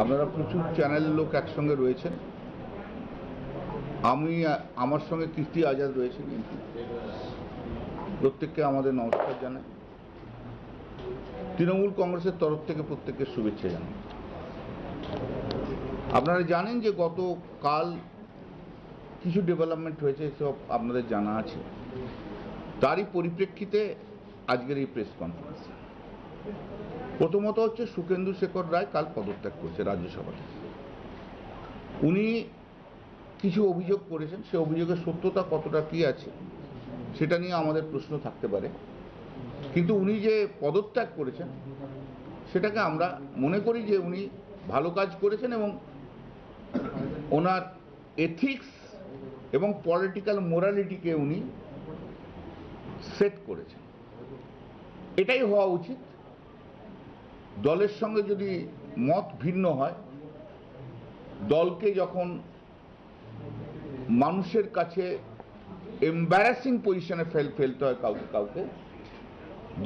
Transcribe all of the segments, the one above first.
আপনারা প্রচুর চ্যানেলের লোক একসঙ্গে রয়েছেন। আমার সঙ্গে কীর্তি আজাদ রয়েছে, কিন্তু প্রত্যেককে আমাদের নমস্কার জানাই। তৃণমূল কংগ্রেসের তরফ থেকে প্রত্যেককে শুভেচ্ছা জানাই। আপনারা জানেন যে গতকাল কিছু ডেভেলপমেন্ট হয়েছে, সব আপনাদের জানা আছে। তারই পরিপ্রেক্ষিতে আজকের এই প্রেস কনফারেন্স। প্রথমত হচ্ছে সুখেন্দু শেখর রায় কাল পদত্যাগ করছে রাজ্যসভা থেকে। উনি কিছু অভিযোগ করেছেন, সে অভিযোগের সত্যতা কতটা কি আছে সেটা নিয়ে আমাদের প্রশ্ন থাকতে পারে, কিন্তু উনি যে পদত্যাগ করেছেন সেটাকে আমরা মনে করি যে উনি ভালো কাজ করেছেন এবং ওনার এথিক্স এবং পলিটিক্যাল মোরালিটিকে উনি সেট করেছেন। এটাই হওয়া উচিত। দলের সঙ্গে যদি মত ভিন্ন হয়, দলকে যখন মানুষের কাছে এম্বারাসিং পজিশনে ফেলতে হয় কাউকে,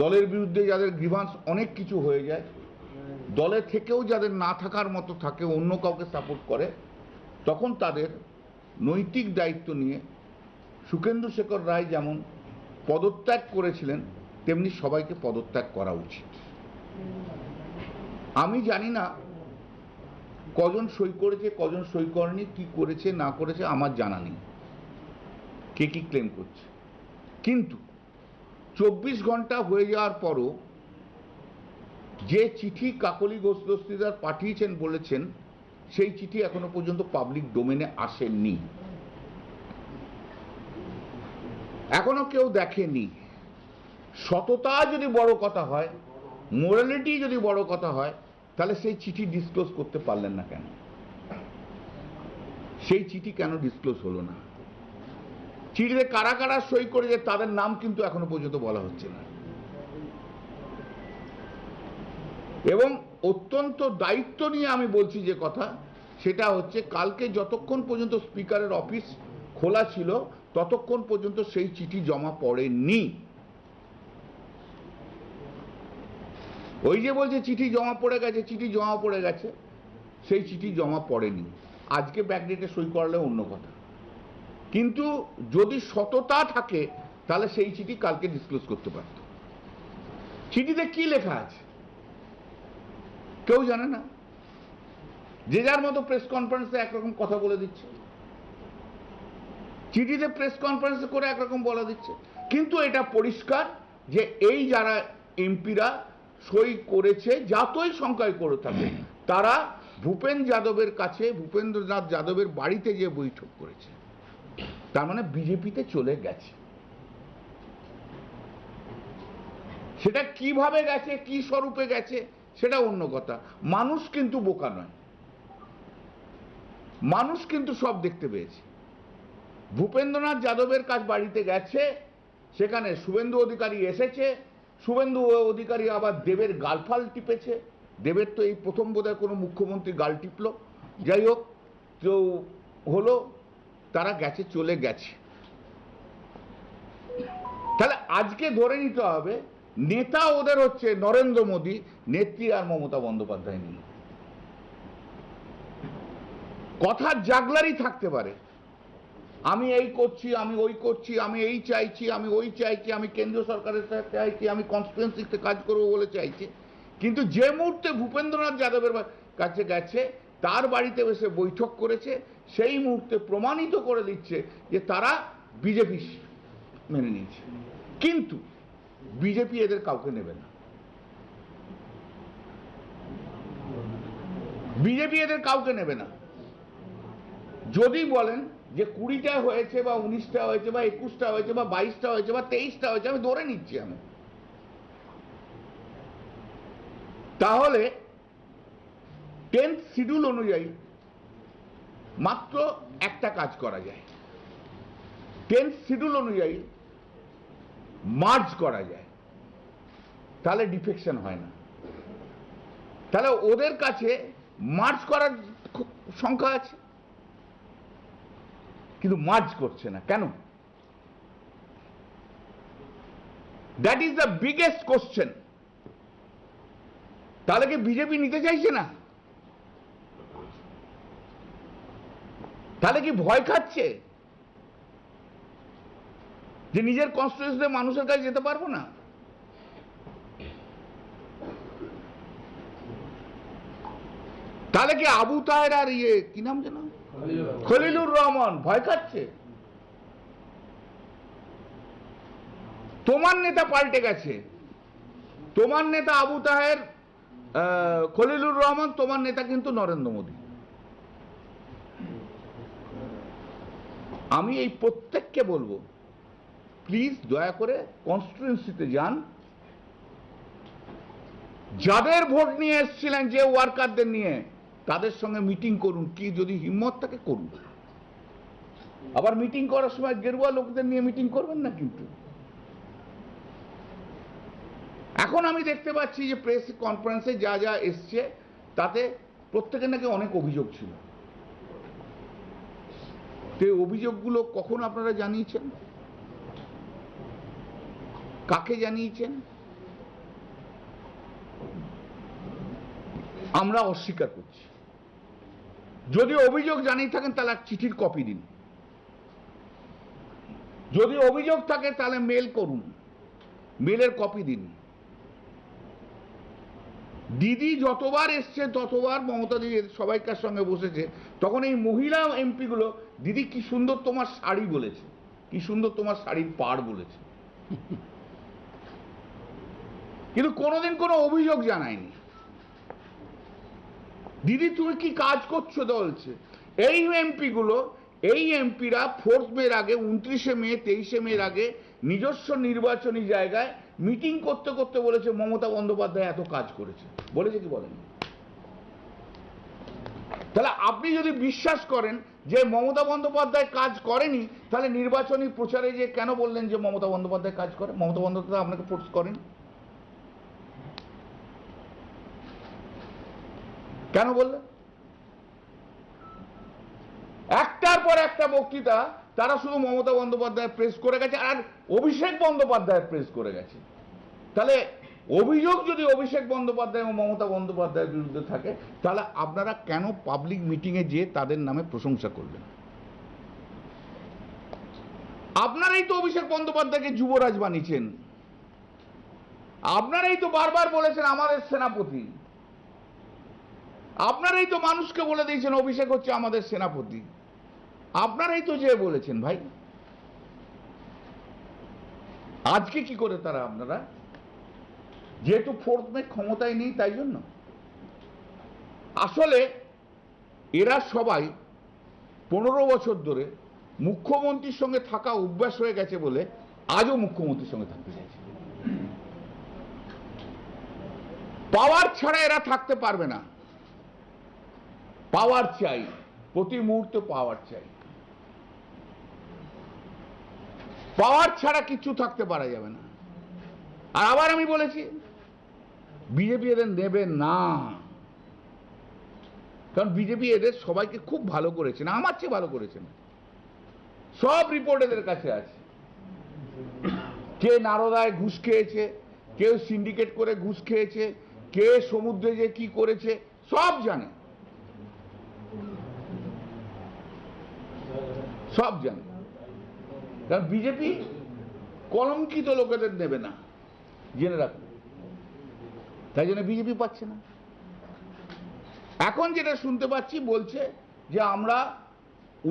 দলের বিরুদ্ধে যাদের গ্রিভান্স অনেক কিছু হয়ে যায়, দলে থেকেও যাদের না থাকার মতো থাকে, অন্য কাউকে সাপোর্ট করে, তখন তাদের নৈতিক দায়িত্ব নিয়ে সুখেন্দু শেখর রায় যেমন পদত্যাগ করেছিলেন তেমনি সবাইকে পদত্যাগ করা উচিত। আমি জানি না কজন সই করেছে, কজন সই করেনি, কি করেছে না করেছে আমার জানা নেই, কে কি ক্লেম করছে। কিন্তু 24 ঘন্টা হয়ে যাওয়ার পরও যে চিঠি কাকলি ঘোষ দস্তিদার পাঠিয়েছেন বলেছেন, সেই চিঠি এখনো পর্যন্ত পাবলিক ডোমেনে আসেনি, এখনো কেউ দেখেনি। সততা যদি বড় কথা হয়, মোরালিটি যদি বড় কথা হয়, তাহলে সেই চিঠি ডিসক্লোজ করতে পারলেন না কেন? সেই চিঠি কেন ডিসক্লোজ হলো না? চিঠিতে কারা কারা সই করেছে তাদের নাম কিন্তু এখনো পর্যন্ত বলা হচ্ছে না। এবং অত্যন্ত দায়িত্ব নিয়ে আমি বলছি যে কথা, সেটা হচ্ছে কালকে যতক্ষণ পর্যন্ত স্পিকারের অফিস খোলা ছিল ততক্ষণ পর্যন্ত সেই চিঠি জমা পড়েনি। ওই যে বলছে চিঠি জমা পড়ে গেছে, চিঠি জমা পড়ে গেছে, সেই চিঠি জমা পড়েনি। আজকে ব্যাকডেটে সই করলে অন্য কথা, কিন্তু যদি সততা থাকে তাহলে সেই চিঠি কালকে ডিসক্লোজ করতে পারত। চিঠিতে কি লেখা আছে কেউ জানে না, যে যার মতো প্রেস কনফারেন্সে একরকম কথা বলে দিচ্ছে, চিঠিতে প্রেস কনফারেন্স করে একরকম বলে দিচ্ছে। কিন্তু এটা পরিষ্কার যে এই যারা এমপিরা সই করেছে, যতই সংখ্যায় করে থাকে, তারা ভূপেন যাদবের কাছে, ভূপেন্দ্রনাথ যাদবের বাড়িতে যে বৈঠক করেছে, তার মানে বিজেপিতে চলে গেছে। সেটা কিভাবে গেছে, কি স্বরূপে গেছে সেটা অন্য কথা। মানুষ কিন্তু বোকা নয়, মানুষ কিন্তু সব দেখতে পেয়েছে। ভূপেন্দ্রনাথ যাদবের কাছ বাড়িতে গেছে, সেখানে শুভেন্দু অধিকারী এসেছে, শুভেন্দু অধিকারী আবার দেবের গালফাল টিপেছে। দেবের তো এই প্রথম বোধহয় কোনো মুখ্যমন্ত্রী গাল টিপল। যাই হোক, তো হলো, তারা গেছে, চলে গেছে। তাহলে আজকে ধরে নিতে হবে নেতা ওদের হচ্ছে নরেন্দ্র মোদী, নেত্রী আর মমতা বন্দ্যোপাধ্যায় নিয়ে। কথার জাগলারই থাকতে পারে, আমি এই করছি, আমি ওই করছি, আমি এই চাইছি, আমি ওই চাইছি, আমি কেন্দ্রীয় সরকারের সাথে চাইছি, আমি কনস্টিটুয়েন্সিতে কাজ করবো বলে চাইছি। কিন্তু যে মুহূর্তে ভূপেন্দ্রনাথ যাদবের কাছে গেছে, তার বাড়িতে বসে বৈঠক করেছে, সেই মুহূর্তে প্রমাণিত করে দিচ্ছে যে তারা বিজেপি মেনে নিয়েছে। কিন্তু বিজেপি এদের কাউকে নেবে না, বিজেপি এদের কাউকে নেবে না। যদি বলেন যে 20টা হয়েছে বা 19টা হয়েছে বা 21টা হয়েছে বা 22টা হয়েছে বা 23টা হয়েছে, আমি ধরে নিচ্ছি, আমি তাহলে 10th শিডিউল অনুযায়ী মাত্র একটা কাজ করা যায়। 10th শিডিউল অনুযায়ী মার্জ করা যায়, তাহলে ডিফেকশন হয় না। তাহলে ওদের কাছে মার্জ করার সংখ্যা আছে, কিন্তু মার্জ করছে না কেন? That is the biggest question. তাহলে কি বিজেপি নিতে চাইছে না? তাহলে কি ভয় খাচ্ছে যে নিজের কনস্টিটিউয়েন্সিতে মানুষের কাছে যেতে পারবো না? তাহলে কি আবু তাহের আর কি নাম যেন, খলিলুর রহমান ভয় খাচ্ছে? তোমার নেতা পাল্টে গেছে, তোমার নেতা আবু তাহের, খলিলুর রহমান, তোমার নেতা কিন্তু নরেন্দ্র মোদী। আমি এই প্রত্যেককে বলবো, প্লিজ দয়া করে কনস্টিটিউয়েন্সিতে যান, যাদের ভোট নিয়ে এসেছিলেন, যে ওয়ার্কারদের নিয়ে, তাদের সঙ্গে মিটিং করুন, কি যদি হিম্মত থাকে করুন। আবার মিটিং করার সময় গেরুয়া লোকদের নিয়ে মিটিং করবেন না কিন্তু। এখন আমি দেখতে পাচ্ছি যে প্রেস কনফারেন্সে যা যা এসছে তাতে প্রত্যেকের নাকি অনেক অভিযোগ ছিল। তো এই অভিযোগগুলো কখন আপনারা জানিয়েছেন? কাকে জানিয়েছেন? আমরা অস্বীকার করছি। যদি অভিযোগ জানিয়ে থাকেন তাহলে এক চিঠির কপি দিন। যদি অভিযোগ থাকে তাহলে মেল করুন, মেলের কপি দিন। দিদি যতবার এসছে ততবার মমতা দিদি সবাইকার সঙ্গে বসেছে, তখন এই মহিলা এমপি গুলো দিদি কি সুন্দর তোমার শাড়ি বলেছে, কি সুন্দর তোমার শাড়ির পাড় বলেছে, কিন্তু কোনোদিন কোনো অভিযোগ জানায়নি। দিদি তুমি কি কাজ করছো বলছে। এই এমপি গুলো, এই এমপিরা 4 মের আগে, 29শে মে, 23শে মের আগে নিজস্ব নির্বাচনী জায়গায় মিটিং করতে করতে বলেছে মমতা বন্দ্যোপাধ্যায় এত কাজ করেছে, বলেছে কি বলেন? তাহলে আপনি যদি বিশ্বাস করেন যে মমতা বন্দ্যোপাধ্যায় কাজ করেনি, তাহলে নির্বাচনী প্রচারে যে কেন বললেন যে মমতা বন্দ্যোপাধ্যায় কাজ করে? মমতা বন্দ্যোপাধ্যায় আপনাকে ফোর্স করেন, কেন বললেন? একটার পর একটা বক্তৃতা তারা শুধু মমতা বন্দ্যোপাধ্যায় প্রেস করে গেছে, আর অভিষেক বন্দ্যোপাধ্যায় প্রেস করে গেছে। তাহলে অভিযোগ যদি অভিষেক বন্দ্যোপাধ্যায় এবং মমতা বন্দ্যোপাধ্যায়ের বিরুদ্ধে থাকে, তাহলে আপনারা কেন পাবলিক মিটিংয়ে যেয়ে তাদের নামে প্রশংসা করলেন? আপনারাই তো অভিষেক বন্দ্যোপাধ্যায়কে যুবরাজ বানিয়েছেন, আপনারাই তো বারবার বলেছেন আমাদের সেনাপতি, আপনারাই তো মানুষকে বলে দিয়েছেন অভিষেক হচ্ছে আমাদের সেনাপতি, আপনারাই তো যে বলেছেন ভাই। আজকে কি করে তারা, আপনারা যেহেতু 4 মে ক্ষমতায় নেই তাই জন্য? আসলে এরা সবাই 15 বছর ধরে মুখ্যমন্ত্রীর সঙ্গে থাকা অভ্যাস হয়ে গেছে বলে আজও মুখ্যমন্ত্রীর সঙ্গে থাকতে চাইছে। পাওয়ার ছাড়া এরা থাকতে পারবে না, পাওয়ার চাই, প্রতি মুহূর্তে পাওয়ার চাই, পাওয়ার ছাড়া কিছু থাকতে পারা যাবে না। আর আবার আমি বলেছি বিজেপি এদের নেবে না, কারণ বিজেপি এদের সবাইকে খুব ভালো করেছে না, আমার চেয়ে ভালো করেছে না। সব রিপোর্ট এদের কাছে আছে, কে নারদায় ঘুষ খেয়েছে, কেউ সিন্ডিকেট করে ঘুষ খেয়েছে, কে সমুদ্রে যে কি করেছে সব জানে, সব জানে। কারণ বিজেপি কলঙ্কিত লোকেদের নেবে না, জেনে রাখুন। তাই জন্য বিজেপি পাচ্ছে না। এখন যেটা শুনতে পাচ্ছি বলছে যে আমরা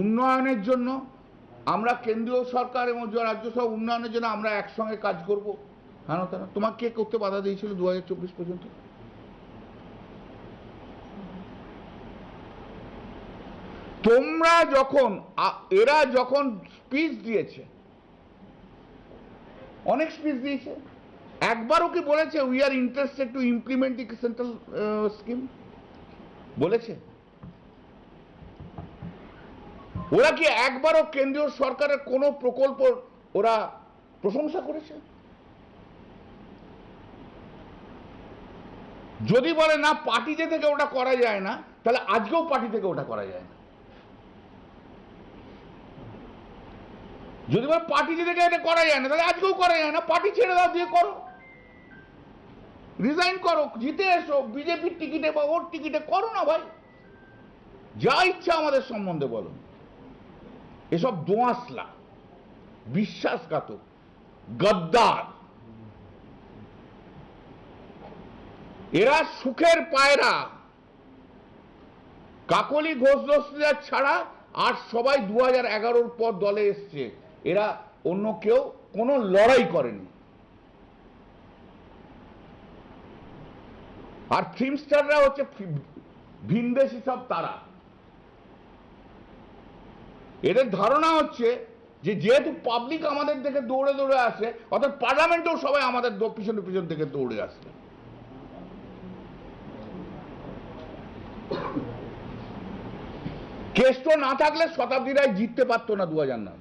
উন্নয়নের জন্য, আমরা কেন্দ্রীয় সরকার এবং রাজ্য সরকার উন্নয়নের জন্য আমরা একসঙ্গে কাজ করব। হ্যাঁ, তারা তোমাকে কে করতে বাধা দিয়েছিল 2024 পর্যন্ত? তোমরা যখন, এরা যখন স্পিচ দিয়েছে, অনেক স্পিচ দিয়েছে, একবারও কি বলেছে we are interested to implement the central scheme? বলেছে? ওরা কি একবারও কেন্দ্রীয় সরকারের কোন প্রকল্প ওরা প্রশংসা করেছে? যদি বলে না পার্টিতে থেকে ওটা করা যায় না, তাহলে আজকেও পার্টি থেকে ওটা করা যায় না। যদি বলে পার্টি থেকে এটা করা যায় না, তাহলে আজকেও করা যায় না। পার্টি ছেড়ে দাও, দিয়ে করো, রিজাইন করো, জিতে এসো, বিজেপির টিকিটে বা ওর টিকিটে করো না ভাই, যা ইচ্ছা আমাদের সম্বন্ধে বলো। এসব দোঁয়াশলা, বিশ্বাসঘাতক, গদ্দার। এরা সুখের পায়রা। কাকলি ঘোষ দস্তিদার ছাড়া আর সবাই 2011-র পর দলে এসছে। এরা অন্য কেউ কোনো লড়াই করেনি। আর ফিল্মস্টাররা হচ্ছে ভিনদেশি সব তারা। এদের ধারণা হচ্ছে যে যেহেতু পাবলিক আমাদের দিকে দৌড়ে দৌড়ে আসে, অর্থাৎ পার্লামেন্টেও সবাই আমাদের পিছনে পিছন থেকে দৌড়ে আসে। কেষ্ট না থাকলে শতাব্দী রায় জিততে পারতো না 2009।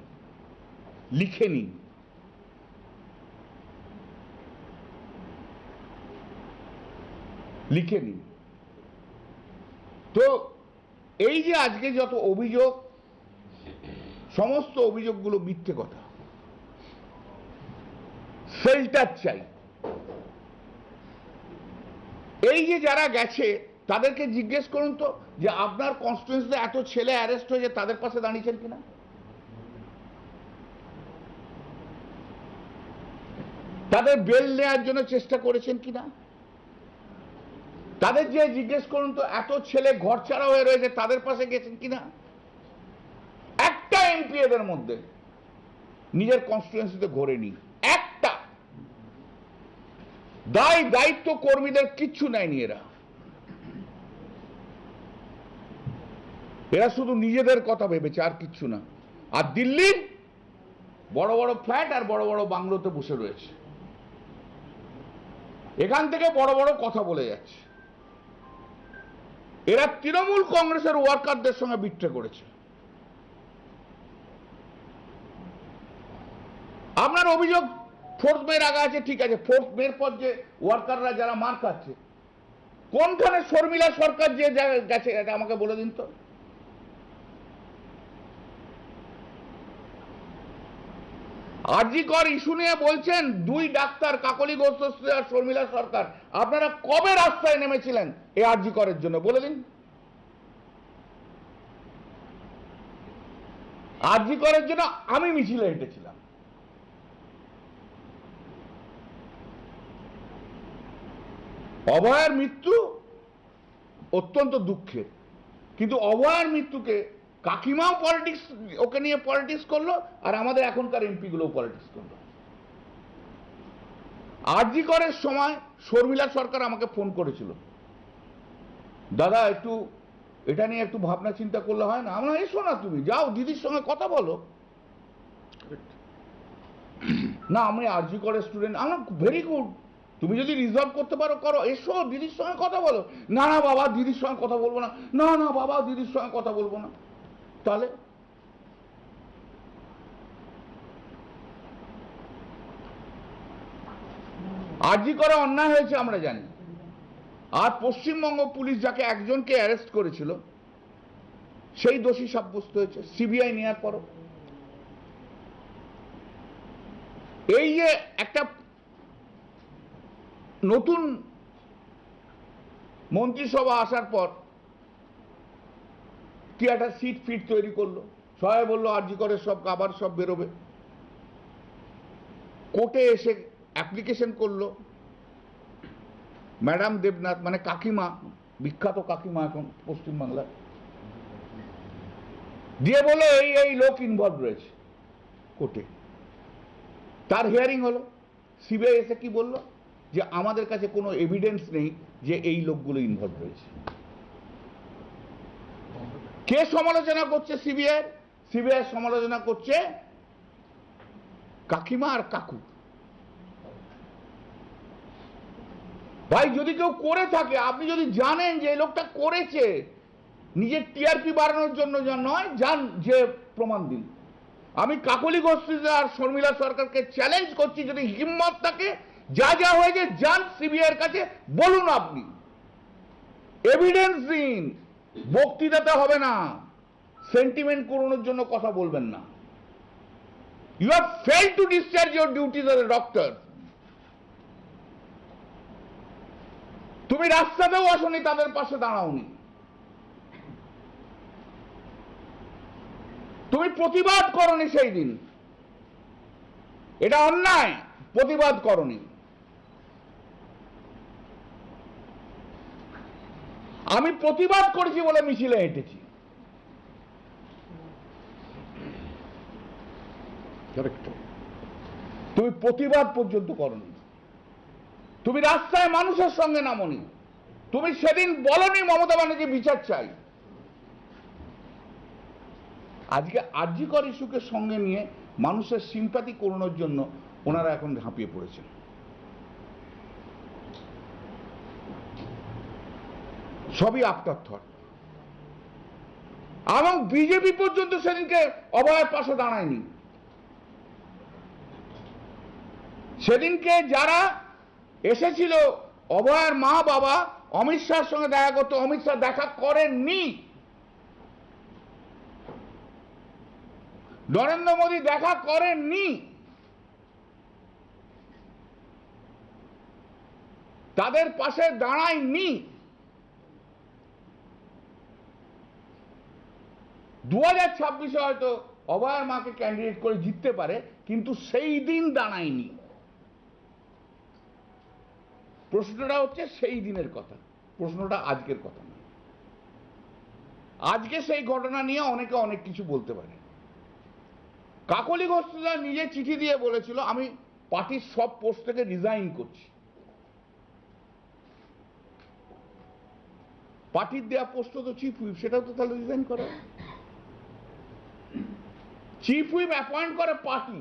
লিখে নিন। লিখে নিন। তো এই যে আজকে যত অভিযোগ, সমস্ত অভিযোগগুলো মিথ্যে কথা। শেল্টার চাই। এই যে যারা গেছে তাদেরকে জিজ্ঞেস করুন তো যে আপনার কনস্টিটিউয়েন্সিতে এত ছেলে অ্যারেস্ট হয়েছে, তাদের পাশে দাঁড়িয়েছেন কিনা? তাদের বেল নেওয়ার জন্য চেষ্টা করেছেন কিনা? তাদের যে জিজ্ঞেস করুন তো এত ছেলে ঘরছাড়া হয়ে রয়েছে, তাদের পাশে গেছেন কিনা? একটা এমপি এদের মধ্যে নিজের কনস্টিটিউয়েন্সিতে ঘোরেনি, একটা। দায়িত্ব কর্মীদের কিচ্ছু নেয়নি এরা। এরা শুধু নিজেদের কথা ভেবেছে, আর কিচ্ছু না। আর দিল্লির বড় বড় ফ্ল্যাট আর বড় বড় বাংলোতে বসে রয়েছে, এখান থেকে বড় বড় কথা বলে যাচ্ছে। এরা তৃণমূল কংগ্রেসের ওয়ার্কারদের সঙ্গে বিট্রে করেছে। আপনার অভিযোগ 4th মে আগা আছে, ঠিক আছে। 4th মের পর যে ওয়ার্কাররা যারা মার খাচ্ছে, কোনখানে শর্মিলা সরকার যে গেছে এটা আমাকে বলে দিন তো। আরজি কর ইস্যু নিয়ে বলছেন 2 ডাক্তার, কাকলি ঘোষ আর শর্মিলা সরকার। আপনারা কবে রাস্তায় নেমেছিলেন এই আরজি করের জন্য বলে দিন। আরজি করের জন্য আমি মিছিলে হেঁটেছিলাম। অভয়ের মৃত্যু অত্যন্ত দুঃখের, কিন্তু অভয়ের মৃত্যুকে কাকিমাও পলিটিক্স, ওকে নিয়ে পলিটিক্স করলো, আর আমাদের এখনকার এমপি গুলোও পলিটিক্স করলো। আরজি করের সময় শর্মিলা সরকার আমাকে ফোন করেছিল, দাদা একটু এটা নিয়ে একটু ভাবনা চিন্তা করলে হয় না? আমরা এসো না, তুমি যাও দিদির সঙ্গে কথা বলো। না আমি আরজি করের স্টুডেন্ট। আমরা ভেরি গুড, তুমি যদি রিজলভ করতে পারো করো, এসো দিদির সঙ্গে কথা বলো। না না বাবা দিদির সঙ্গে কথা বলবো না, না না বাবা দিদির সঙ্গে কথা বলবো না। তাহলে আরজি করে অন্যায় হয়েছে আমরা জানি। আর পশ্চিমবঙ্গ পুলিশ যাকে একজনকে অ্যারেস্ট করেছিল সেই দোষী সাব্যস্ত হয়েছে সিবিআই নেওয়ার পরও। এই যে একটা নতুন মন্ত্রিসভা আসার পর কি একটা সিট ফিট তৈরি করলো, সবাই বললো আরজি করে সব আবার সব বেরোবে। কোর্টে এসে অ্যাপ্লিকেশন করলো ম্যাডাম দেবনাথ, মানে কাকিমা, বিখ্যাত কাকিমা এখন পশ্চিমবাংলায়, দিয়ে বললো এই এই লোক ইনভলভ রয়েছে কোর্টে। তার হিয়ারিং হলো, সিবিআই এসে কি বললো যে আমাদের কাছে কোনো এভিডেন্স নেই যে এই লোকগুলো ইনভলভ রয়েছে। কে সমালোচনা করছে সিবিআই? সিবিআই সমালোচনা করছে কাকিমা আর কাকু। ভাই যদি কেউ করে থাকে, আপনি যদি জানেন যে এই লোকটা করেছে, নিজের টিআরপি বাড়ানোর জন্য যা নয়, যান যে প্রমাণ দিন। আমি কাকলি ঘোষ আর শর্মিলা সরকারকে চ্যালেঞ্জ করছি, যদি হিম্মত থাকে যা যা হয়েছে যান সিবিআই এর কাছে বলুন, আপনি এভিডেন্স দিন। বক্তৃতাতে হবে না, সেন্টিমেন্ট করানোর জন্য কথা বলবেন না। You have failed to discharge your duties as a doctor. তুমি রাস্তাতেও আসনি, তাদের পাশে দাঁড়াওনি। তুমি প্রতিবাদ করনি সেই দিন, এটা অন্যায়, প্রতিবাদ করনি। আমি প্রতিবাদ করেছি বলে মিছিলে হেঁটেছি। তুমি প্রতিবাদ পর্যন্ত করনি, তুমি রাস্তায় মানুষের সঙ্গে নামনি, তুমি সেদিন বলনি মমতা ব্যানার্জি বিচার চাই। আজকে আরজি কর ইস্যুকে সঙ্গে নিয়ে মানুষের সিম্প্যাথি করানোর জন্য ওনারা এখন ঝাঁপিয়ে পড়েছেন। সবই আফটার থট। এবং বিজেপি পর্যন্ত সেদিনকে অভয়ের পাশে দাঁড়ায়নি। সেদিনকে যারা এসেছিল অভয়ের মা বাবা অমিত শাহর সঙ্গে দেখা করতে, অমিত শাহ দেখা করেননি। নরেন্দ্র মোদী দেখা করেননি। তাদের পাশে দাঁড়ায়নি। 2026-এ হয়তো অভয়ের মাকে ক্যান্ডিডেট করে জিততে পারে, কিন্তু সেই দিন দাঁড়ায়নি। প্রশ্নটা হচ্ছে সেই দিনের কথা, প্রশ্নটা আজকের কথা না। আজকে সেই ঘটনা নিয়ে অনেকে অনেক কিছু বলতে পারে। কাকলি ঘোষ নিজে চিঠি দিয়ে বলেছিল আমি পার্টির সব পোস্ট থেকে রিজাইন করছি। পার্টির দেওয়া পোস্ট তো চিফ হুইপ, সেটাও তো তাহলে রিজাইন করে। চিফ হুইপ অ্যাপয়েন্ট করে পার্টি,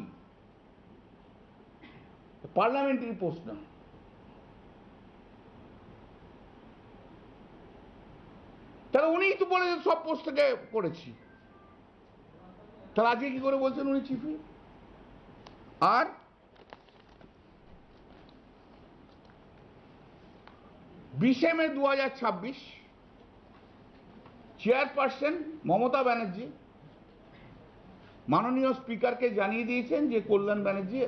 পার্লামেন্টারি পোস্ট না। তাহলে উনিই তো বলেছেন সব পোস্ট থেকে করেছি, তাহলে আজকে কি করে বলছেন উনি চিফ হুইপ? আর 20 মে 2026 চেয়ারপারসন মমতা ব্যানার্জি মাননীয় স্পিকারকে জানিয়ে দিয়েছেন যে Kalyan Banerjee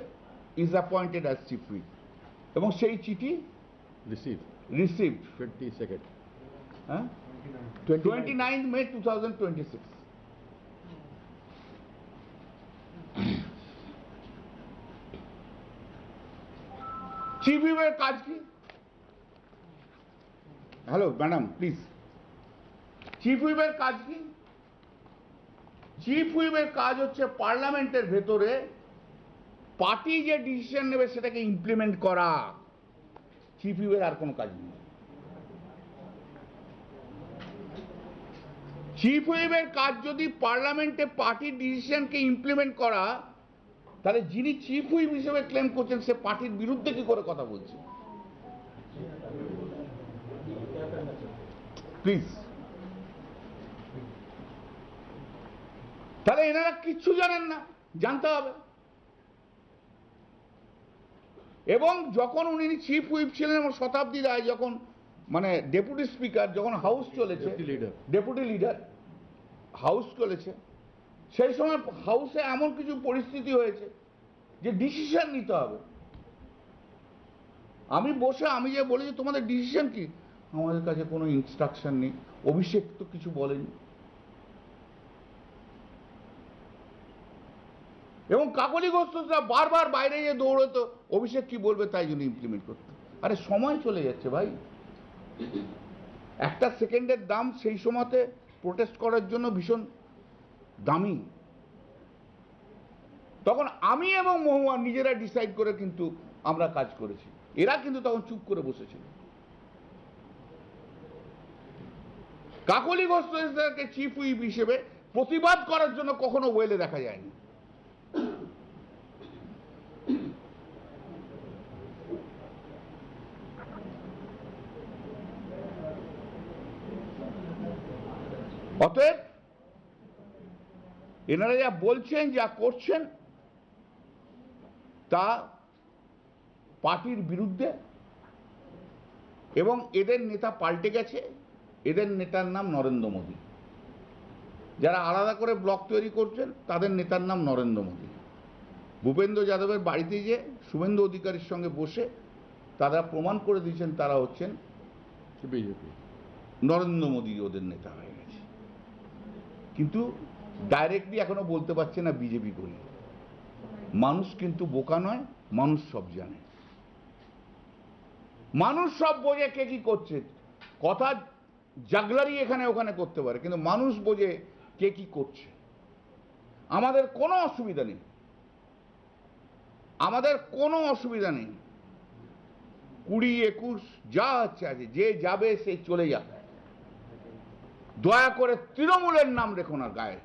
is appointed as chief whip, এবং সেই চিঠি রিসিভড 22nd, হ্যাঁ 29 মে 2026। চিফ হুইপের কাজ কি? হ্যালো ম্যাডাম প্লিজ, চিফ হুইপের কাজ কি? চিফ হুইপের কাজ হচ্ছে পার্লামেন্টের ভেতরে পার্টি যে ডিসিশন নেবে সেটাকে ইমপ্লিমেন্ট করা। চিফ হুইপের আর কোনো কাজ নেই। চিফ হুইপের কাজ যদি পার্লামেন্টে পার্টির ডিসিশনকে ইমপ্লিমেন্ট করা, তাহলে যিনি চিফ হুইপ হিসেবে ক্লেম করছেন সে পার্টির বিরুদ্ধে কি করে কথা বলছে? প্লিজ, তাহলে এনারা কিচ্ছু জানেন না, জানতে হবে। এবং যখন উনি চিফ হুইপ ছিলেন এবং শতাব্দী রায় যখন মানে ডেপুটি স্পিকার, যখন হাউস চলেছে, ডেপুটি লিডার হাউস চলেছে, সেই সময় হাউসে এমন কিছু পরিস্থিতি হয়েছে যে ডিসিশন নিতে হবে। আমি বসে আমি যে বলি যে তোমাদের ডিসিশন কি, আমাদের কাছে কোনো ইনস্ট্রাকশন নেই, অভিষেক তো কিছু বলেনি। এবং কাকলি ঘোষ বারবার বাইরে গিয়ে দৌড়তো, অভিষেক কি বলবে তাই জন্য ইমপ্লিমেন্ট করতে। আরে সময় চলে যাচ্ছে ভাই, একটা সেকেন্ডের দাম সেই সময়তে প্রোটেস্ট করার জন্য ভীষণ দামি। তখন আমি এবং মহুয়া নিজেরা ডিসাইড করে কিন্তু আমরা কাজ করেছি, এরা কিন্তু তখন চুপ করে বসেছিল। কাকলি ঘোষ চিফ হুইপ হিসেবে প্রতিবাদ করার জন্য কখনো ওয়েলে দেখা যায়নি। অতএব এনারা যা বলছেন যা করছেন তা পার্টির বিরুদ্ধে, এবং এদের নেতা পাল্টে গেছে। এদের নেতার নাম নরেন্দ্র মোদী। যারা আলাদা করে ব্লক তৈরি করছেন তাদের নেতার নাম নরেন্দ্র মোদী। ভূপেন্দ্র যাদবের বাড়িতে যে শুভেন্দু অধিকারীর সঙ্গে বসে তারা প্রমাণ করে দিয়েছেন তারা হচ্ছেন বিজেপি। নরেন্দ্র মোদী ওদের নেতা হয়ে গেছে। কিন্তু ডাইরেক্টলি এখনো বলতে পারছে না বিজেপি করি। মানুষ কিন্তু বোকা নয়, মানুষ সব জানে, মানুষ সব বোঝে কে কি করছে। কথা জাগলারি এখানে ওখানে করতে পারে, কিন্তু মানুষ বোঝে কে কি করছে। আমাদের কোনো অসুবিধা নেই, আমাদের কোনো অসুবিধা নেই। 20-21 যা আছে আছে, যে যাবে সে চলে যাবে। দয়া করে তৃণমূলের নাম রেখো না গায়ে।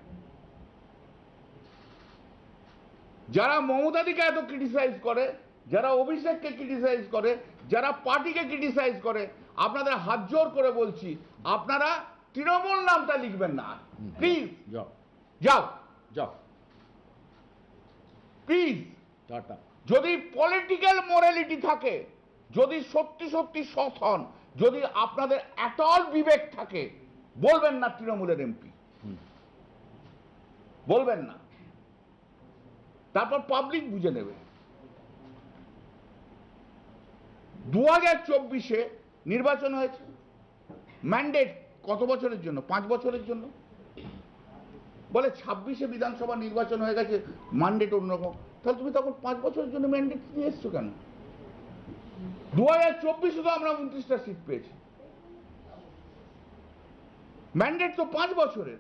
যারা মমতাদিকে এত ক্রিটিসাইজ করে, যারা অভিষেককে ক্রিটিসাইজ করে, যারা পার্টিকে ক্রিটিসাইজ করে, আপনাদের হাত জোর করে বলছি, আপনারা তৃণমূল নামটা লিখবেন না প্লিজ। যাও যাও যাও প্লিজ। যদি পলিটিক্যাল মোরালিটি থাকে, যদি সত্যি সত্যি সৎ হন, যদি আপনাদের এতল বিবেক থাকে, বলবেন না তৃণমূলের এমপি, বলবেন না। তারপর পাবলিক বুঝে নেবে। 2024-এ নির্বাচন হয়েছে, ম্যান্ডেট কত বছরের জন্য? 5 বছরের জন্য। বলে 26-এ বিধানসভা নির্বাচন হয়ে গেছে, ম্যান্ডেট অন্যরকম। তাহলে তুমি তখন 5 বছরের জন্য ম্যান্ডেট নিয়ে এসছো কেন? 2024-এ তো আমরা 29টা সিট পেয়েছি, ম্যান্ডেট তো 5 বছরের।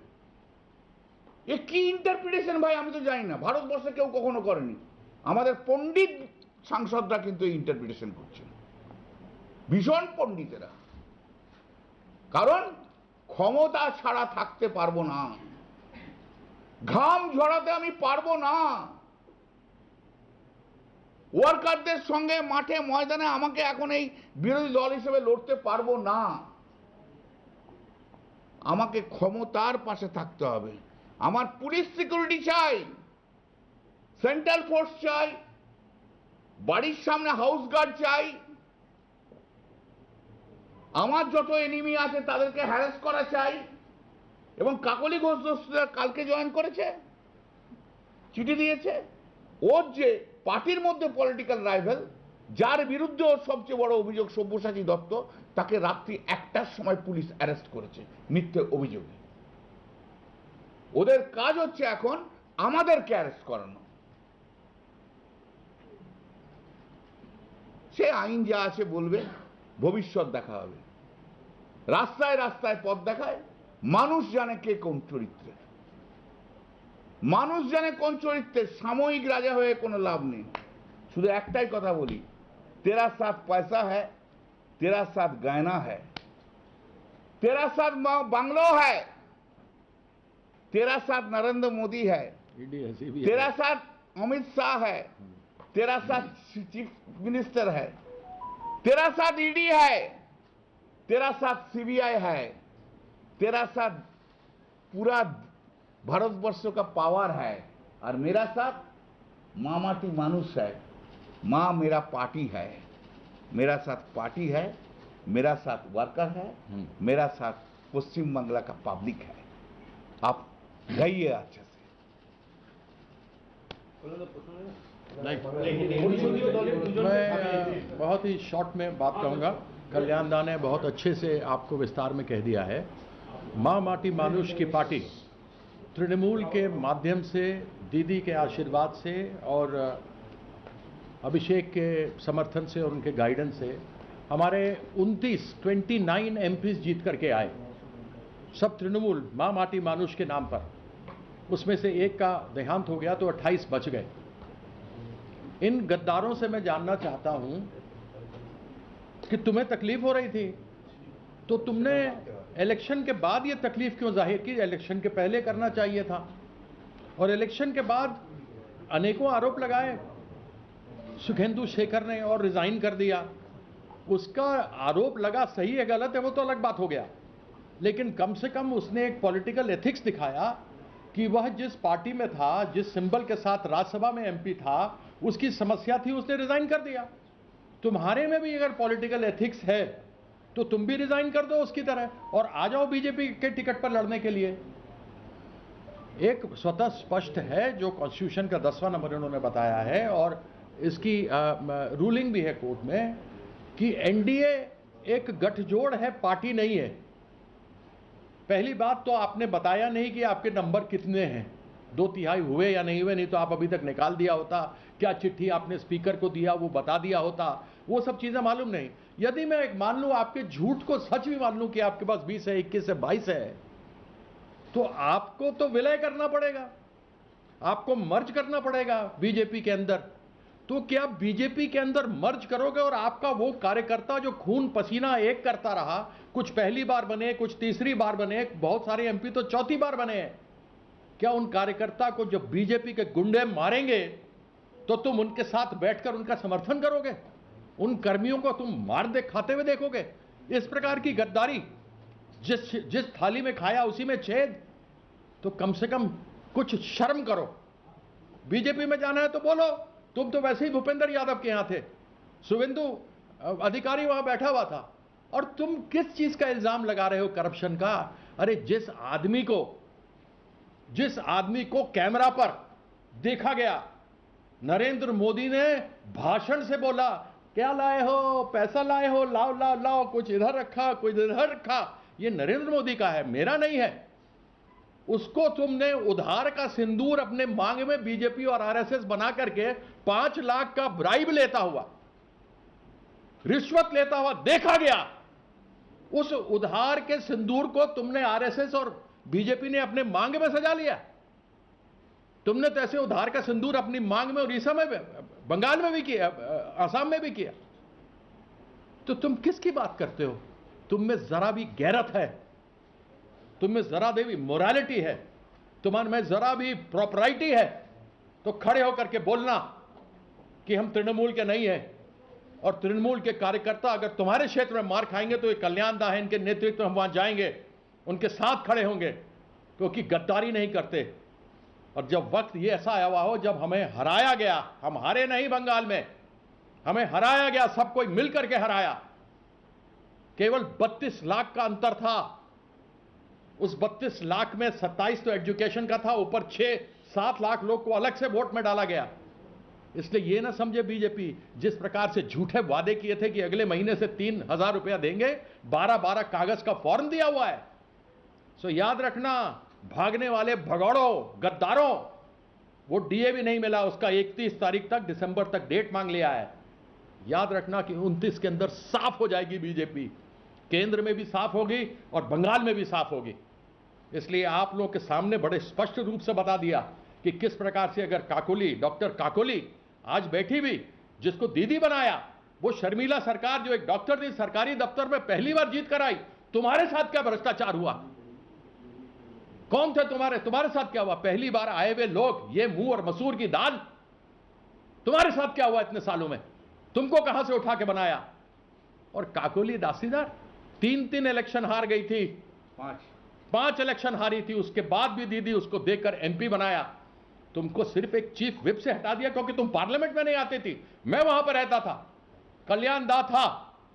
এ কি ইন্টারপ্রিটেশন ভাই, আমি তো জানি না, ভারতবর্ষে কেউ কখনো করেনি। আমাদের পণ্ডিত সাংসদরা কিন্তু এই ইন্টারপ্রিটেশন করছেন, ভীষণ পণ্ডিতেরা। কারণ ক্ষমতা ছাড়া থাকতে পারবো না, ঘাম ঝরাতে আমি পারবো না। ওয়ার্কারদের সঙ্গে মাঠে ময়দানে আমাকে এখন এই বিরোধী দল হিসেবে লড়তে পারবো না। আমাকে ক্ষমতার পাশে থাকতে হবে। আমার পুলিশ সিকিউরিটি চাই, সেন্ট্রাল ফোর্স চাই, বাড়ির সামনে হাউস গার্ড চাই। আমার যত এনিমি আছে তাদেরকে হ্যারাস করা চাই। এবং কাকলি ঘোষ দোস্তরা কালকে জয়েন করেছে, চিঠি দিয়েছে। ওর যে পার্টির মধ্যে পলিটিক্যাল রাইভেল, যার বিরুদ্ধে ওর সবচেয়ে বড় অভিযোগ সব্যসাচী দত্ত, তাকে রাত্রি 1টার সময় পুলিশ অ্যারেস্ট করেছে মিথ্যে অভিযোগে। ওদের কাজ হচ্ছে এখন আমাদেরকে অ্যারেস্ট করানো। সে আইন যা আছে বলবে, ভবিষ্যৎ দেখা হবে। রাস্তায় রাস্তায় পথ দেখায়, মানুষ জানে কে কোন চরিত্রের, মানুষ জানে কোন চরিত্রের। সাময়িক রাজা হয়ে কোনো লাভ নেই। শুধু একটাই কথা বলি, तेरा साथ पैसा है, तेरा साथ गहना है, तेरा साथ बांग्लो है, तेरा साथ नरेंद्र मोदी है, तेरा साथ अमित शाह है, तेरा साथ चीफ मिनिस्टर है, तेरा साथ ईडी है, तेरा साथ सीबीआई है, तेरा साथ पूरा भारतवर्ष का पावर है, और मेरा साथ माँ माटी मानुष है। माँ मेरा पार्टी है, मेरा साथ पार्टी है, मेरा साथ वर्कर है, मेरा साथ पश्चिम बांग्ला का पब्लिक है। आप गइए अच्छे से। मैं बहुत ही शॉर्ट में बात कहूँगा। कल्याण दा ने बहुत अच्छे से आपको विस्तार में कह दिया है। माँ माटी मानुष की पार्टी तृणमूल के माध्यम से, दीदी के आशीर्वाद से और अभिषेक के समर्थन से और उनके गाइडेंस से हमारे 29 एमपीज जीत करके आए, सब तृणमूल माँ माटी मानुष के नाम पर। उसमें से एक का देहांत हो गया तो 28 बच गए। इन गद्दारों से मैं जानना चाहता हूं कि तुम्हें तकलीफ हो रही थी तो तुमने इलेक्शन के बाद ये तकलीफ क्यों जाहिर की? इलेक्शन के पहले करना चाहिए था। और इलेक्शन के बाद अनेकों आरोप लगाए सुखेंदु शेखर ने और रिजाइन कर दिया। उसका आरोप लगा, सही है गलत है वो तो अलग बात हो गया, लेकिन कम से कम उसने एक पॉलिटिकल एथिक्स दिखाया कि वह जिस पार्टी में था, जिस सिंबल के साथ राज्यसभा में एमपी था, उसकी समस्या थी, उसने रिजाइन कर दिया। तुम्हारे में भी अगर पॉलिटिकल एथिक्स है तो तुम भी रिजाइन कर दो उसकी तरह और आ जाओ बीजेपी के टिकट पर लड़ने के लिए। एक स्वतः स्पष्ट है जो कॉन्स्टिट्यूशन का 10वां नंबर उन्होंने बताया है और इसकी रूलिंग भी है कोर्ट में कि एनडीए एक गठजोड़ है, पार्टी नहीं है। पहली बात तो आपने बताया नहीं कि आपके नंबर कितने हैं, 2/3 हुए या नहीं हुए, नहीं तो आप अभी तक निकाल दिया होता। क्या चिट्ठी आपने स्पीकर को दिया वो बता दिया होता, वो सब चीजें मालूम नहीं। यदि मैं एक मान लूं आपके झूठ को सच भी मान लूं कि आपके पास 20 है, 21 है, 22 है, तो आपको तो विलय करना पड़ेगा, आपको मर्ज करना पड़ेगा बीजेपी के अंदर। तो क्या बीजेपी के अंदर मर्ज करोगे और आपका वो कार्यकर्ता जो खून पसीना एक करता रहा, कुछ पहली बार बने, कुछ तीसरी बार बने, बहुत सारे एमपी तो चौथी बार बने हैं, क्या उन कार्यकर्ता को जब बीजेपी के गुंडे मारेंगे तो तुम उनके साथ बैठकर उनका समर्थन करोगे? उन कर्मियों को तुम मार दे खाते हुए देखोगे? इस प्रकार की गद्दारी, जिस थाली में खाया उसी में छेद। तो कम से कम कुछ शर्म करो। बीजेपी में जाना है तो बोलो, तुम तो वैसे ही भूपेंद्र यादव के यहां थे, शुभेंदु अधिकारी वहां बैठा हुआ था, और तुम किस चीज का इल्जाम लगा रहे हो? करप्शन का। अरे जिस आदमी को कैमरा पर देखा गया, नरेंद्र मोदी ने भाषण से बोला, क्या लाए हो, पैसा लाए हो, लाओ लाओ लाओ, कुछ इधर रखा, कुछ इधर रखा, ये नरेंद्र मोदी का है, मेरा नहीं है। उसको तुमने उधार का सिंदूर अपने मांग में बीजेपी और आरएसएस बना करके 5 लाख का ब्राइब लेता हुआ, रिश्वत लेता हुआ देखा गया। उस उधार के सिंदूर को तुमने आरएसएस और बीजेपी ने अपने मांग में सजा लिया। तुमने तो ऐसे उधार का सिंदूर अपनी मांग में उड़ीसा में, बंगाल में भी किया, असम में भी किया। तो तुम किसकी बात करते हो? तुम में जरा भी गैरत है, तुम में जरा भी मोरालिटी है, तुम्हारे में जरा भी प्रॉपराइटी है, तो खड़े होकर के बोलना कि हम तृणमूल के नहीं हैं। और तृणमूल के कार्यकर्ता अगर तुम्हारे क्षेत्र में मार खाएंगे तो ये कल्याण दा है, इनके नेतृत्व हम वहां जाएंगे, उनके साथ खड़े होंगे, क्योंकि गद्दारी नहीं करते। और जब वक्त ये ऐसा आया हुआ हो, जब हमें हराया गया, हम हारे नहीं बंगाल में, हमें हराया गया, सब कोई मिलकर के हराया, केवल 32 लाख का अंतर था। उस 32 लाख में 27 तो एजुकेशन का था, ऊपर 6-7 लाख लोग को अलग से वोट में डाला गया। इसलिए ये ना समझे बीजेपी, जिस प्रकार से झूठे वादे किए थे कि अगले महीने से 3,000 रुपया देंगे, 12-12 कागज का फॉर्म दिया हुआ है। सो याद रखना, भागने वाले भगौड़ों, गद्दारों, वो डीए भी नहीं मिला, उसका 31 तारीख तक, दिसंबर तक डेट मांग लिया है। याद रखना कि 29 के अंदर साफ हो जाएगी बीजेपी, केंद्र में भी साफ होगी और बंगाल में भी साफ होगी। इसलिए आप लोगों के सामने बड़े स्पष्ट रूप से बता दिया कि किस प्रकार से अगर काकोली, डॉक्टर काकोली आज बैठी भी, जिसको दीदी बनाया, वो शर्मिला सरकार जो एक डॉक्टर थी, सरकारी दफ्तर में पहली बार जीत कर आई। तुम्हारे साथ क्या भ्रष्टाचार हुआ? कौन थे तुम्हारे साथ क्या हुआ? पहली बार आए हुए लोग, ये मुंह और मसूर की दाल, तुम्हारे साथ क्या हुआ इतने सालों में? तुमको कहां से उठा के बनाया? और काकोली दासीदार 3 इलेक्शन हार गई थी, 5 इलेक्शन हारी थी, उसके बाद भी दीदी उसको देकर एमपी बनाया। तुमको सिर्फ एक चीफ विप से हटा दिया क्योंकि तुम पार्लियामेंट में नहीं आती थी। मैं वहां पर रहता था, कल्याण दा था,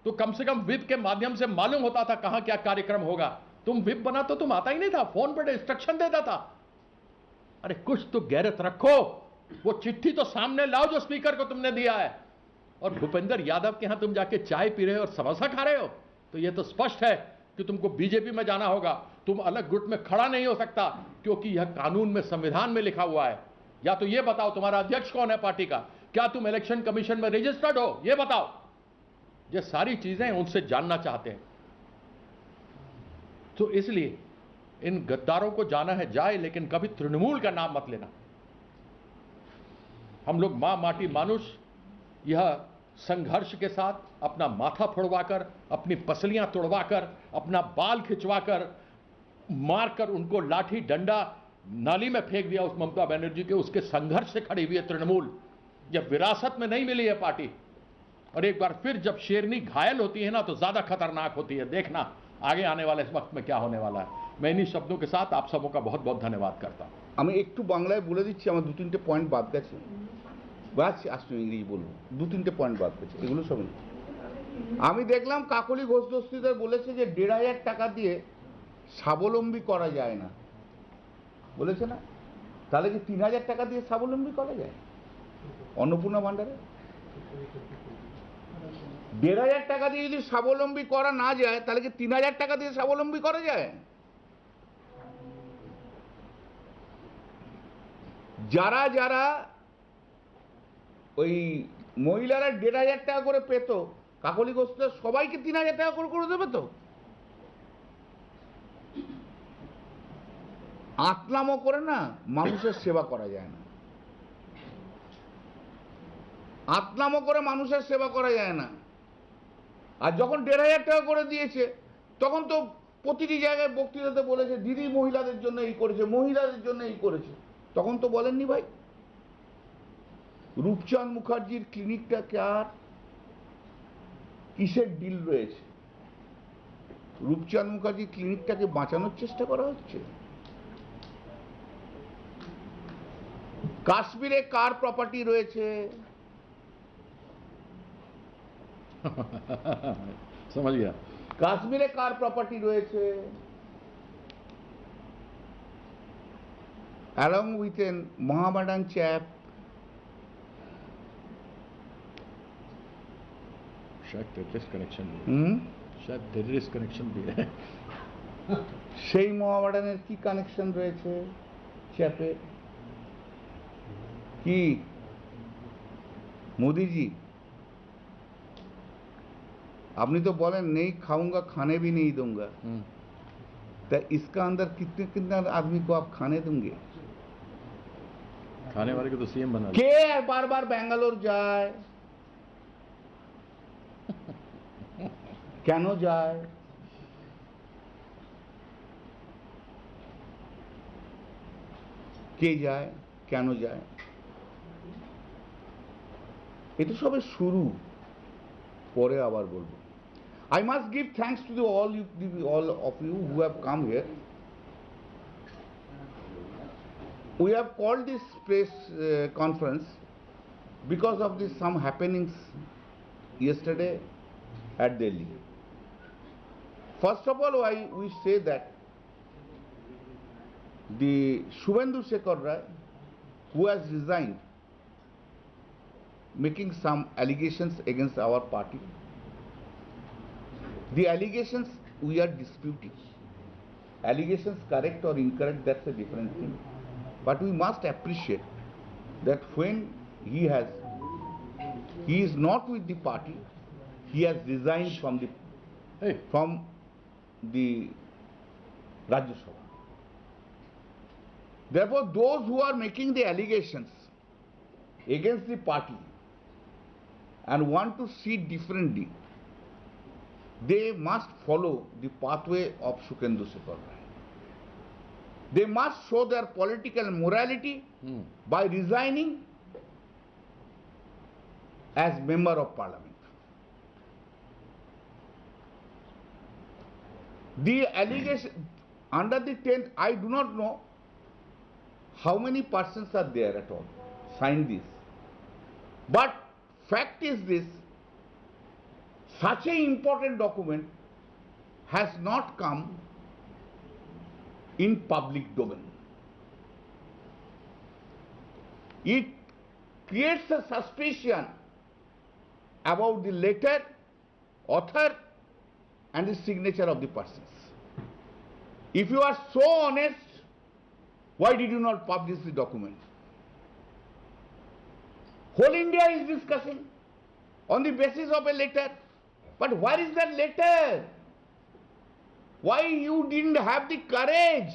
तो कम से कम विप के माध्यम से मालूम होता था कहां क्या कार्यक्रम होगा। तुम विप बना तो तुम आता ही नहीं था, फोन पर इंस्ट्रक्शन देता था। अरे कुछ तो गैरत रखो, वो चिट्ठी तो सामने लाओ जो स्पीकर को तुमने दिया है। और भूपेंद्र यादव के यहां तुम जाके चाय पी रहे हो और समोसा खा रहे हो, तो यह तो स्पष्ट है कि तुमको बीजेपी में जाना होगा। तुम अलग गुट में खड़ा नहीं हो सकता, क्योंकि यह कानून में, संविधान में लिखा हुआ है। या तो यह बताओ तुम्हारा अध्यक्ष कौन है पार्टी का, क्या तुम इलेक्शन कमीशन में रजिस्टर्ड हो, यह बताओ। ये सारी चीजें उनसे जानना चाहते हैं। तो इसलिए इन गद्दारों को जाना है जाए, लेकिन कभी तृणमूल का नाम मत लेना। हम लोग मां माटी मानुष यह संघर्ष के साथ अपना माथा फोड़वाकर, अपनी पसलियां तोड़वाकर, अपना बाल खिंचवाकर, मारकर उनको लाठी डंडा नाली में फेंक दिया उस ममता बनर्जी के, उसके संघर्ष से खड़ी हुई है तृणमूल। जब विरासत में नहीं मिली है पार्टी, और एक बार फिर जब शेरनी घायल होती है ना, तो ज्यादा खतरनाक होती है। देखना आगे आने वाले इस वक्त में क्या होने वाला है। मैं इन्हीं शब्दों के साथ आप सबों का बहुत बहुत धन्यवाद करता हूं। আমি একটু বাংলায় বলে দিচ্ছি, আমার 2-3টে পয়েন্ট বাদ গেছে, বাস আসলে ইংরেজি বলবো, 2-3টে পয়েন্ট বাদ গেছে, এগুলো সব আমি দেখলাম। কাকলি ঘোষ দস্তিদার বলেছে যে 1,500 টাকা দিয়ে স্বাবলম্বী করা যায় না, বলেছে না? তাহলে কি 3,000 টাকা দিয়ে স্বাবলম্বী করা যায় অন্নপূর্ণা ভান্ডারে? 1,500 টাকা দিয়ে যদি স্বাবলম্বী করা না যায়, তাহলে কি 3,000 টাকা দিয়ে স্বাবলম্বী করা যায়? যারা যারা ওই মহিলারা 1,500 টাকা করে পেত, কাকলি গোষ্ঠী সবাইকে 3,000 টাকা করে দেবে তো? আতলামো করে না মানুষের সেবা করা যায় না, আতলামো করে মানুষের সেবা করা যায় না। আর যখন 1,500 টাকা করে দিয়েছে তখন তো প্রতিটি জায়গায় বক্তৃতাতে বলেছে দিদি মহিলাদের জন্য এই করেছে, মহিলাদের জন্য এই করেছে। তখন তো বলেননি ভাই। রূপচাঁদ মুখার্জির ক্লিনিকটা কার কিসের ডিল রয়েছে? রূপচাঁদ মুখার্জির ক্লিনিকটাকে বাঁচানোর চেষ্টা করা হচ্ছে। কাশ্মীরে কার প্রপার্টি রয়েছে? समझ गया। কাশ্মীরে কার প্রপার্টি রয়েছে? along with an Mohammedan chap, शायद टेररिस्ट कनेक्शन भी है। হুম, शायद टेररिस्ट कनेक्शन भी है। সেই মোহামেডানের কি কানেকশন রয়েছে চ্যাপে? কি মোদিজি আপনি তো বলেন नहीं खाऊंगा खाने भी नहीं दूंगा, तो इसका अंदर कितने कितना आदमी को आप खाने देंगे? खाने वाले को तो सीएम बना दिया। কে বার বার ব্যাঙ্গালোর যায়? কেন যায়? কে যায়, কেন যায়? এটা সবে শুরু, পরে আবার বলবো। I must give thanks to all of you who have come here. We have called this press conference because of some happenings yesterday at Delhi. First of all, we say that the Shubhendu Shekhar Rai, who has resigned, making some allegations against our party. The allegations we are disputing. Allegations correct or incorrect, that's a different thing. But we must appreciate that when he is not with the party, he has resigned from the Rajya Sabha. Therefore, those who are making the allegations against the party and want to see differently, they must follow the pathway of Shubhendu Shekhar Rai. They must show their political morality by resigning as member of parliament. The allegation under the tent, I do not know how many persons are there at all signed this, but fact is this: such an important document has not come in public domain. It creates a suspicion about the letter, author and the signature of the persons. If you are so honest, why did you not publish the document? Whole India is discussing on the basis of a letter. But where is that letter? Why you didn't have the courage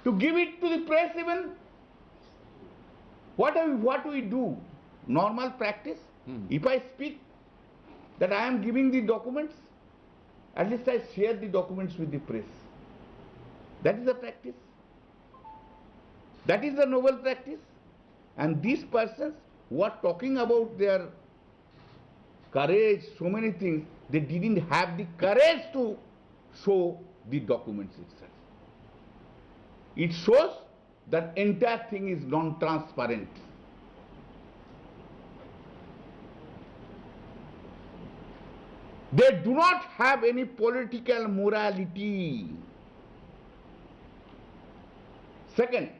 to give it to the press even? What we do? Normal practice? If I speak that I am giving the documents, at least I share the documents with the press. That is the practice. That is the noble practice. And these persons who are talking about their courage, so many things, they didn't have the courage to show the documents itself. It shows that entire thing is non-transparent. They do not have any political morality. Second,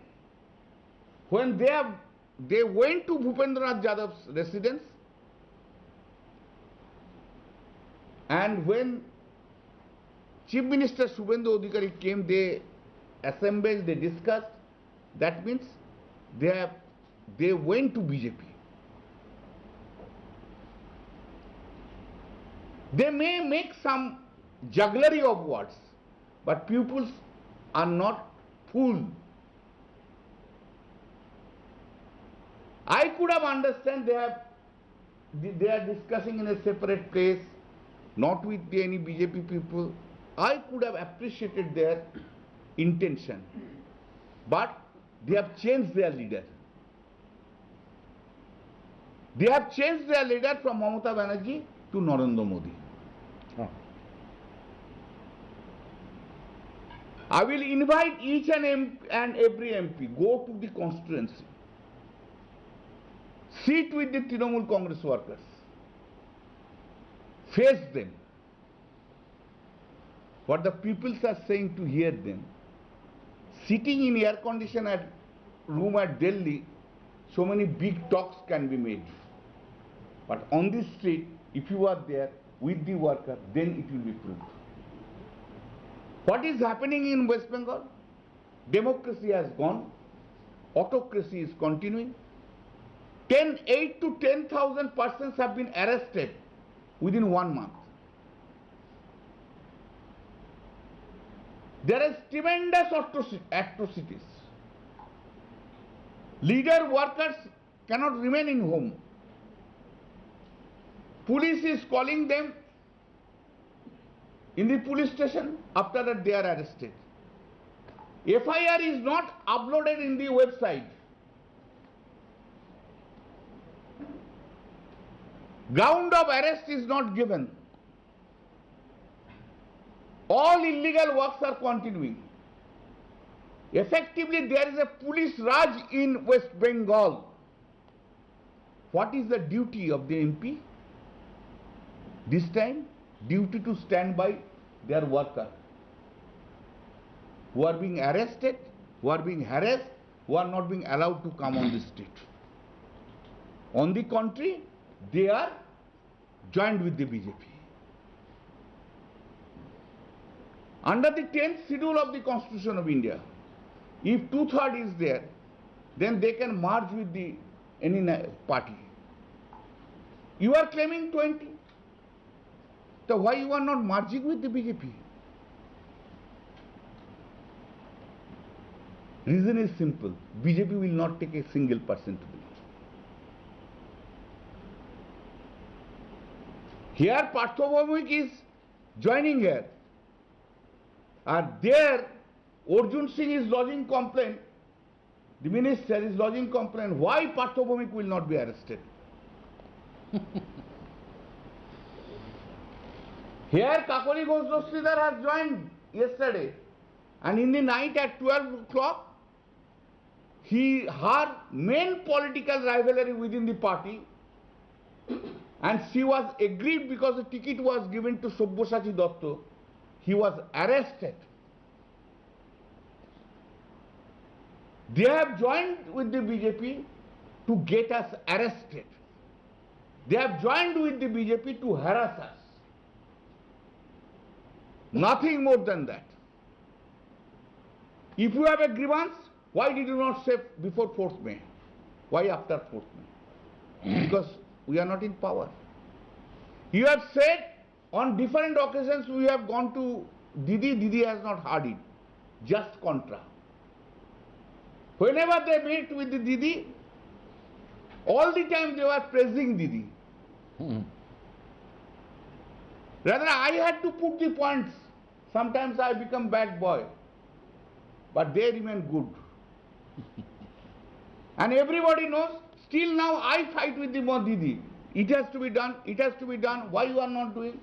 when they went to Bhupendranath Jadav's residence, and when Chief Minister Shubhendu Adhikari came, they assembled, they discussed. That means they went to BJP. They may make some jugglery of words, but pupils are not fooled. I could have understood they are discussing in a separate place, not with any BJP people. I could have appreciated their intention, but they have changed their leader. They have changed their leader from Mamata Banerjee to Narendra Modi. I will invite each and every MP, go to the constituency, sit with the Trinamool Congress workers, face them. What the peoples are saying, to hear them. Sitting in air-conditioned room at Delhi, so many big talks can be made. But on the street, if you are there with the worker, then it will be proved. What is happening in West Bengal? Democracy has gone. Autocracy is continuing. 8 to 10,000 persons have been arrested within 1 month. There is tremendous atrocities. Leader workers cannot remain in home. Police is calling them in the police station. After that they are arrested. FIR is not uploaded in the website. Ground of arrest is not given. All illegal works are continuing. Effectively, there is a police raj in West Bengal. What is the duty of the MP? This time, duty to stand by their worker, who are being arrested, who are being harassed, who are not being allowed to come on the street. On the contrary, they are joined with the BJP. Under the 10th schedule of the Constitution of India, if 2/3 is there, then they can merge with any party. You are claiming 20. So why you are not merging with the BJP? Reason is simple. BJP will not take a single person to be. Here Partha Bhaumik is joining here. And there Arjun Singh is lodging complaint. The minister is lodging complaint. Why Partha Bhaumik will not be arrested? Here Kakori Ghosh Dastidar has joined yesterday. And in the night at 12 o'clock, her main political rivalry within the party, and she was aggrieved because the ticket was given to Sabyasachi Datta. He was arrested. They have joined with the BJP to get us arrested. They have joined with the BJP to harass us. Nothing more than that. If you have a grievance, why did you not say before 4th May? Why after 4th May? Because we are not in power. You have said on different occasions we have gone to Didi. Didi has not heard it. Just contra. Whenever they meet with the Didi, all the time they were praising Didi. Rather, I had to put the points. Sometimes I become bad boy. But they remain good. And everybody knows, still now I fight with the Didi. It has to be done, it has to be done. Why you are not doing?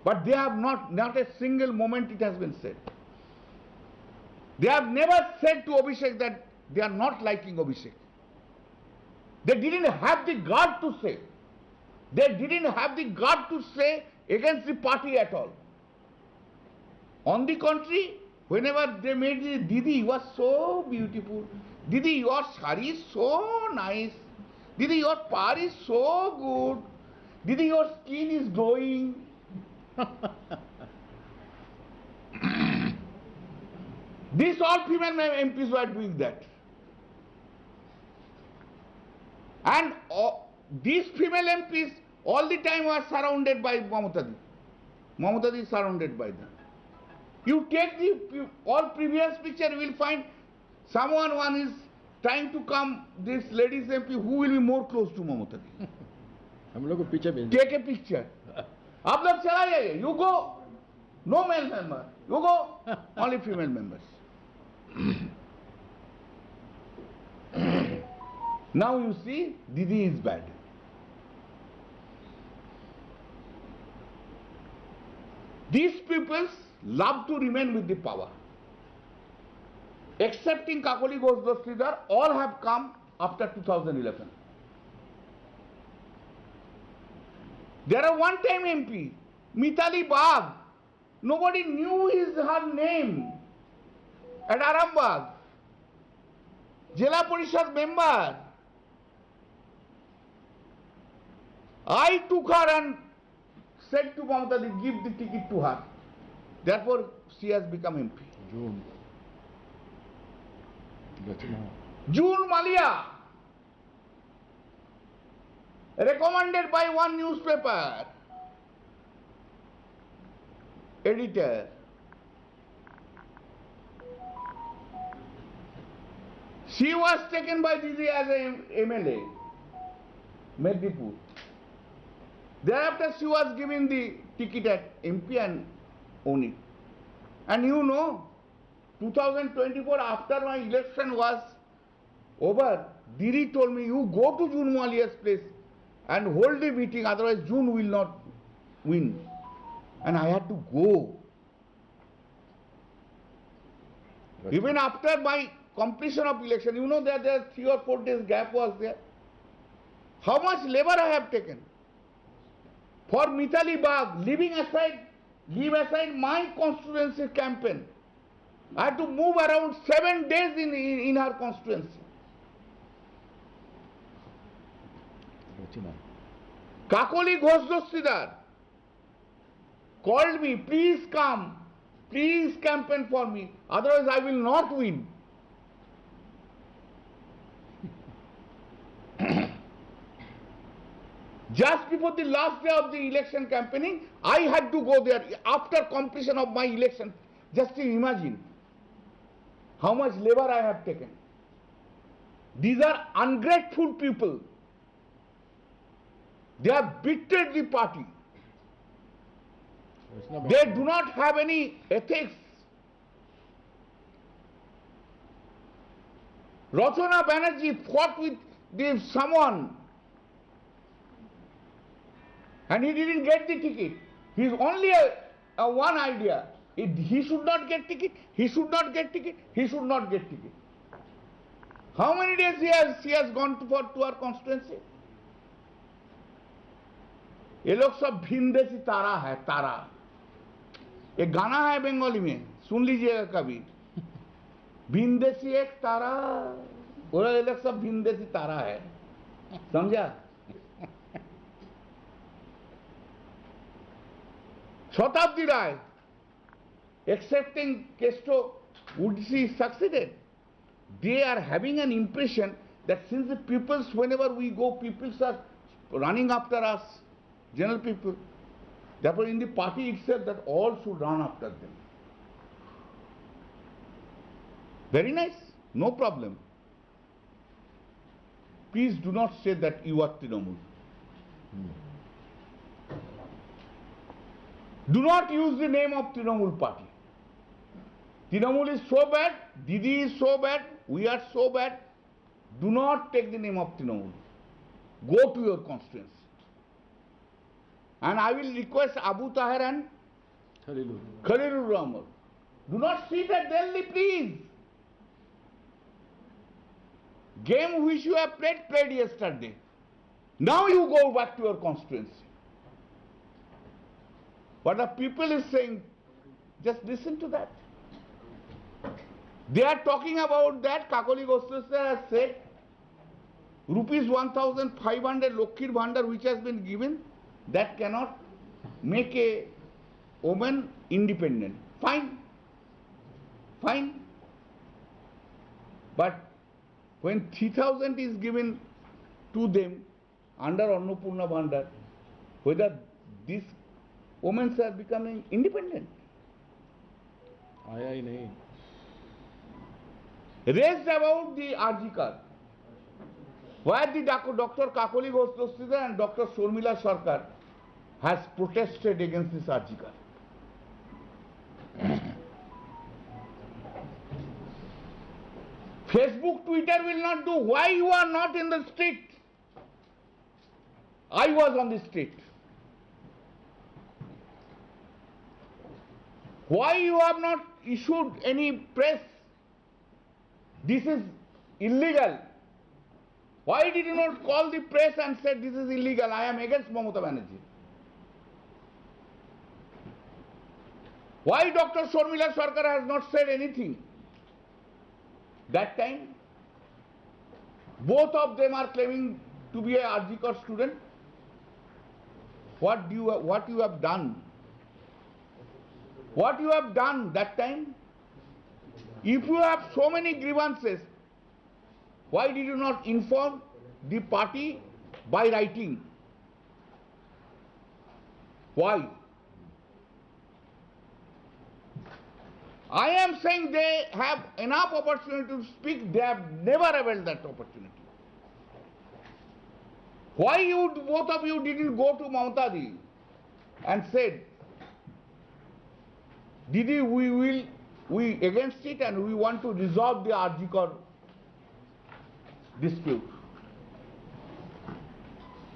But they have not a single moment it has been said. They have never said to Abhishek that they are not liking Abhishek. They didn't have the guard to say. They didn't have the guard to say against the party at all. On the contrary, whenever they made the Didi, you are so beautiful. Didi, your sari is so nice. Didi, your par is so good. Didi, your skin is glowing. These all female MPs were doing that. And these female MPs all the time were surrounded by Mamata Di. Mamata Di is surrounded by them. You take the all previous picture, you will find one is trying to come, this ladies MP, who will be more close to Mamata Di. हम लोग को पीछे भेज Take a picture. आप लोग चला जाइए. You go, no male member. You go, only female members. Now you see, Didi is bad. These peoples love to remain with the power. Excepting Kakoli Ghosh Dastidar, all have come after 2011. There are one-time MP, Mitali Bagh. Nobody knew her name at Arambagh. Jila Parishad member. I took her and said to Mamata Di, give the ticket to her. Therefore, she has become MP. June Malia, recommended by one newspaper editor. She was taken by Didi as an MLA, Medipur. Thereafter, she was given the ticket at MP and own it. And you know, 2024, after my election was over, Didi told me, you go to June Malia's place and hold the meeting, otherwise June will not win. And I had to go. Right. Even after my completion of election, you know that there 3 or 4 days gap was there. How much labor I have taken for Mitali Bagh, leave aside my constituency campaign. I had to move around 7 days in her constituency. Kakoli Ghosh Dastidar called me, please come, please campaign for me, otherwise I will not win. Just before the last day of the election campaigning, I had to go there after completion of my election. Just imagine how much labor I have taken. These are ungrateful people. They have betrayed the party. They do not have any ethics. Rachana Banerjee fought with someone and he didn't get the ticket. He's only a one idea. He should not get ticket, he should not get ticket, he should not get ticket. How many days he has gone to our constituency? ये लोग सब भिंदेसी तारा है, तारा. एक गाना है बंगाली में, सुन लीजिएगा कभी. भिंदेसी एक तारा, बोला ये लोग सब भिंदेसी तारा है. समझा? Shatabdi Rai, accepting Kesto, would she succeeded? They are having an impression that since the peoples, whenever we go, peoples are running after us, general people. Therefore, in the party itself, that all should run after them. Very nice, no problem. Please do not say that you are Trinamool. Do not use the name of Trinamool party. Trinamool is so bad, Didi is so bad, we are so bad. Do not take the name of Trinamool. Go to your constituency. And I will request Abu Tahir and Khalilur Rahman. Do not sit at Delhi, please. Game which you have played yesterday. Now you go back to your constituency. What the people is saying, just listen to that. They are talking about that. Kakoli Ghosh Dastidar has said rupees 1,500 Lokkir Bhandar which has been given, that cannot make a woman independent. Fine. Fine. But when 3,000 is given to them under Annapurna Bhandar, whether these women are becoming independent? आया ही नहीं. Raised about the RG card, where the Dr. Kakoli Ghosh and Dr. Sharmila Sarkar has protested against this RG card. Facebook, Twitter will not do. Why you are not in the street? I was on the street. Why you have not issued any press? This is illegal. Why did you not call the press and said this is illegal? I am against Mamata Banerjee. Why Dr. Sharmila Sarkar has not said anything? That time, both of them are claiming to be a RG Kar student. What you have done? What you have done that time? If you have so many grievances, why did you not inform the party by writing? Why? I am saying they have enough opportunity to speak, they have never availed that opportunity. Why you both of you didn't go to Mamata Ji and said, Didi, we against it and we want to resolve the RG Kar dispute.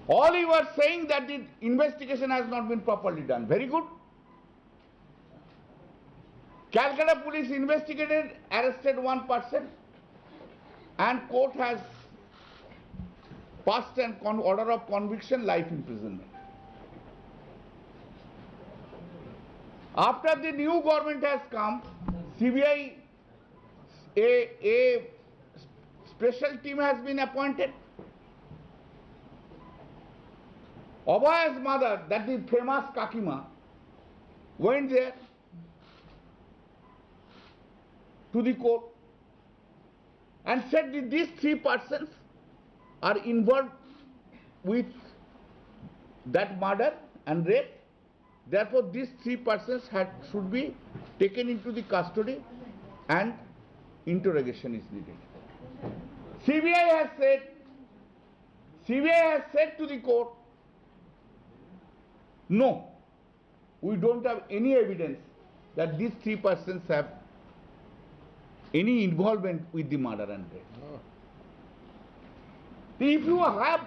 All you are saying that the investigation has not been properly done. Very good. Calcutta police investigated, arrested one person, and court has passed an order of conviction, life imprisonment. After the new government has come, CBI, a special team has been appointed. Abhaya's mother, that is famous Kakima, went there to the court and said that these three persons are involved with that murder and rape. Therefore, these three persons should be taken into the custody and interrogation is needed. CBI has said to the court, no, we don't have any evidence that these three persons have any involvement with the murder and rape. Oh. If you have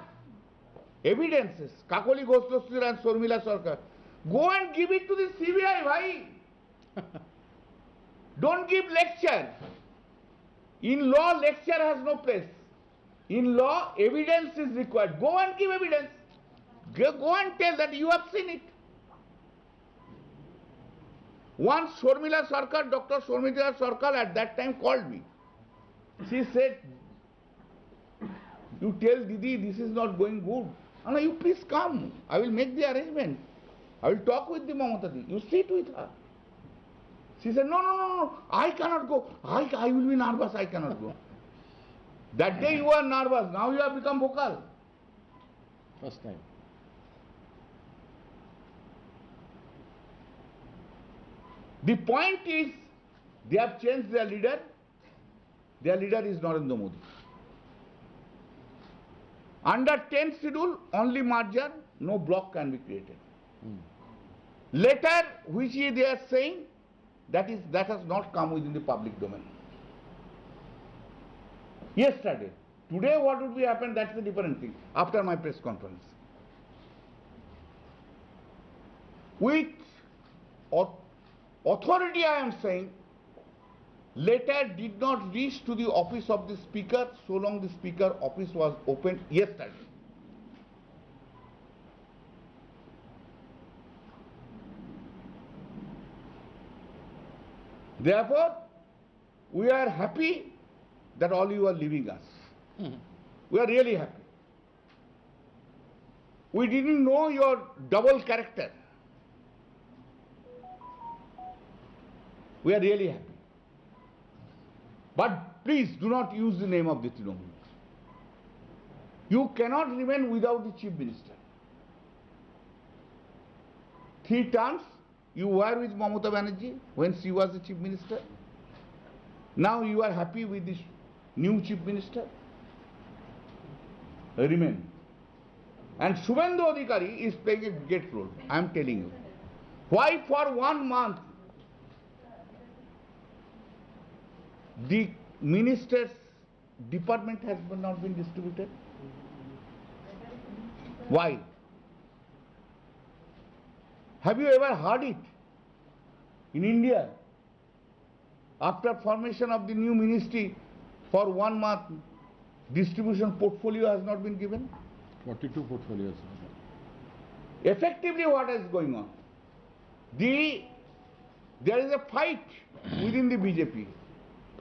evidences, Kakoli Ghosh and Sharmila Sarkar, go and give it to the CBI, bhai. Don't give lecture. In law, lecture has no place. In law, evidence is required. Go and give evidence. Go and tell that you have seen it. Once Sharmila Sarkar, Dr. Sharmila Sarkar at that time called me. She said, you tell Didi this is not going good. And you please come. I will make the arrangement. I will talk with the Mamata Ji. You sit with her. She said, no, I cannot go. I will be nervous, I cannot go. That day you were nervous, now you have become vocal. First time. The point is, they have changed their leader. Their leader is Narendra Modi. Under 10th schedule, only merger, no block can be created. Letter which they are saying, that has not come within the public domain. Yesterday. Today what would be happen, that's a different thing, after my press conference. With authority I am saying, letter did not reach to the office of the speaker so long the speaker office was opened yesterday. Therefore, we are happy that all you are leaving us. We are really happy. We didn't know your double character. We are really happy. But please do not use the name of the Trinamool. You cannot remain without the chief minister. 3 terms you were with Mamata Banerjee when she was the chief minister. Now you are happy with this new chief minister. Remain. And Shubhendu Adhikari is playing a great role, I am telling you. Why for 1 month the minister's department has not been distributed? Why? Have you ever heard it in India? After formation of the new ministry, for 1 month, distribution portfolio has not been given? 42 portfolios. Effectively, what is going on? There is a fight within the BJP.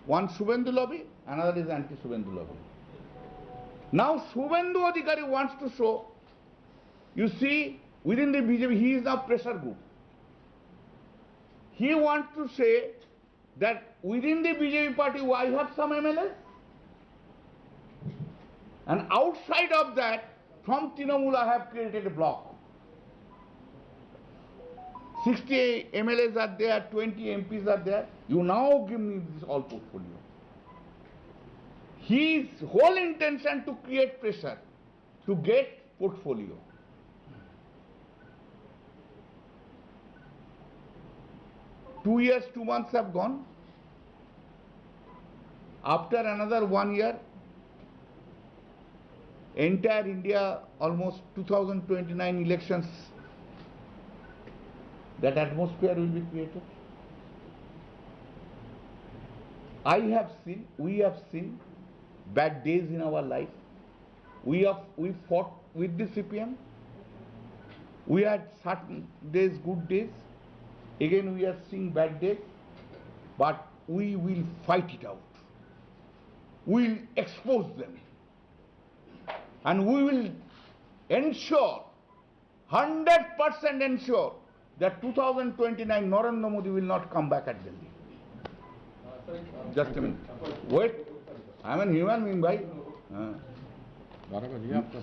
One Shubhendu lobby, another is anti-Shubhendu lobby. Now Shubhendu Adhikari wants to show, you see, within the BJP, he is now pressure group. He wants to say that within the BJP party, I have some MLAs. And outside of that, from Trinamool, I have created a block. 60 MLAs are there, 20 MPs are there. You now give me this all portfolio. His whole intention to create pressure, to get portfolio. Two years, 2 months have gone. After another 1 year, entire India, almost 2029 elections, that atmosphere will be created. We have seen bad days in our life. We fought with the CPM. We had certain days, good days. Again, we are seeing bad days. But we will fight it out. We will expose them. And we will ensure, 100% ensure, that 2029 Narendra Modi will not come back at Delhi. Just a minute. Wait. I am a human being, bhai.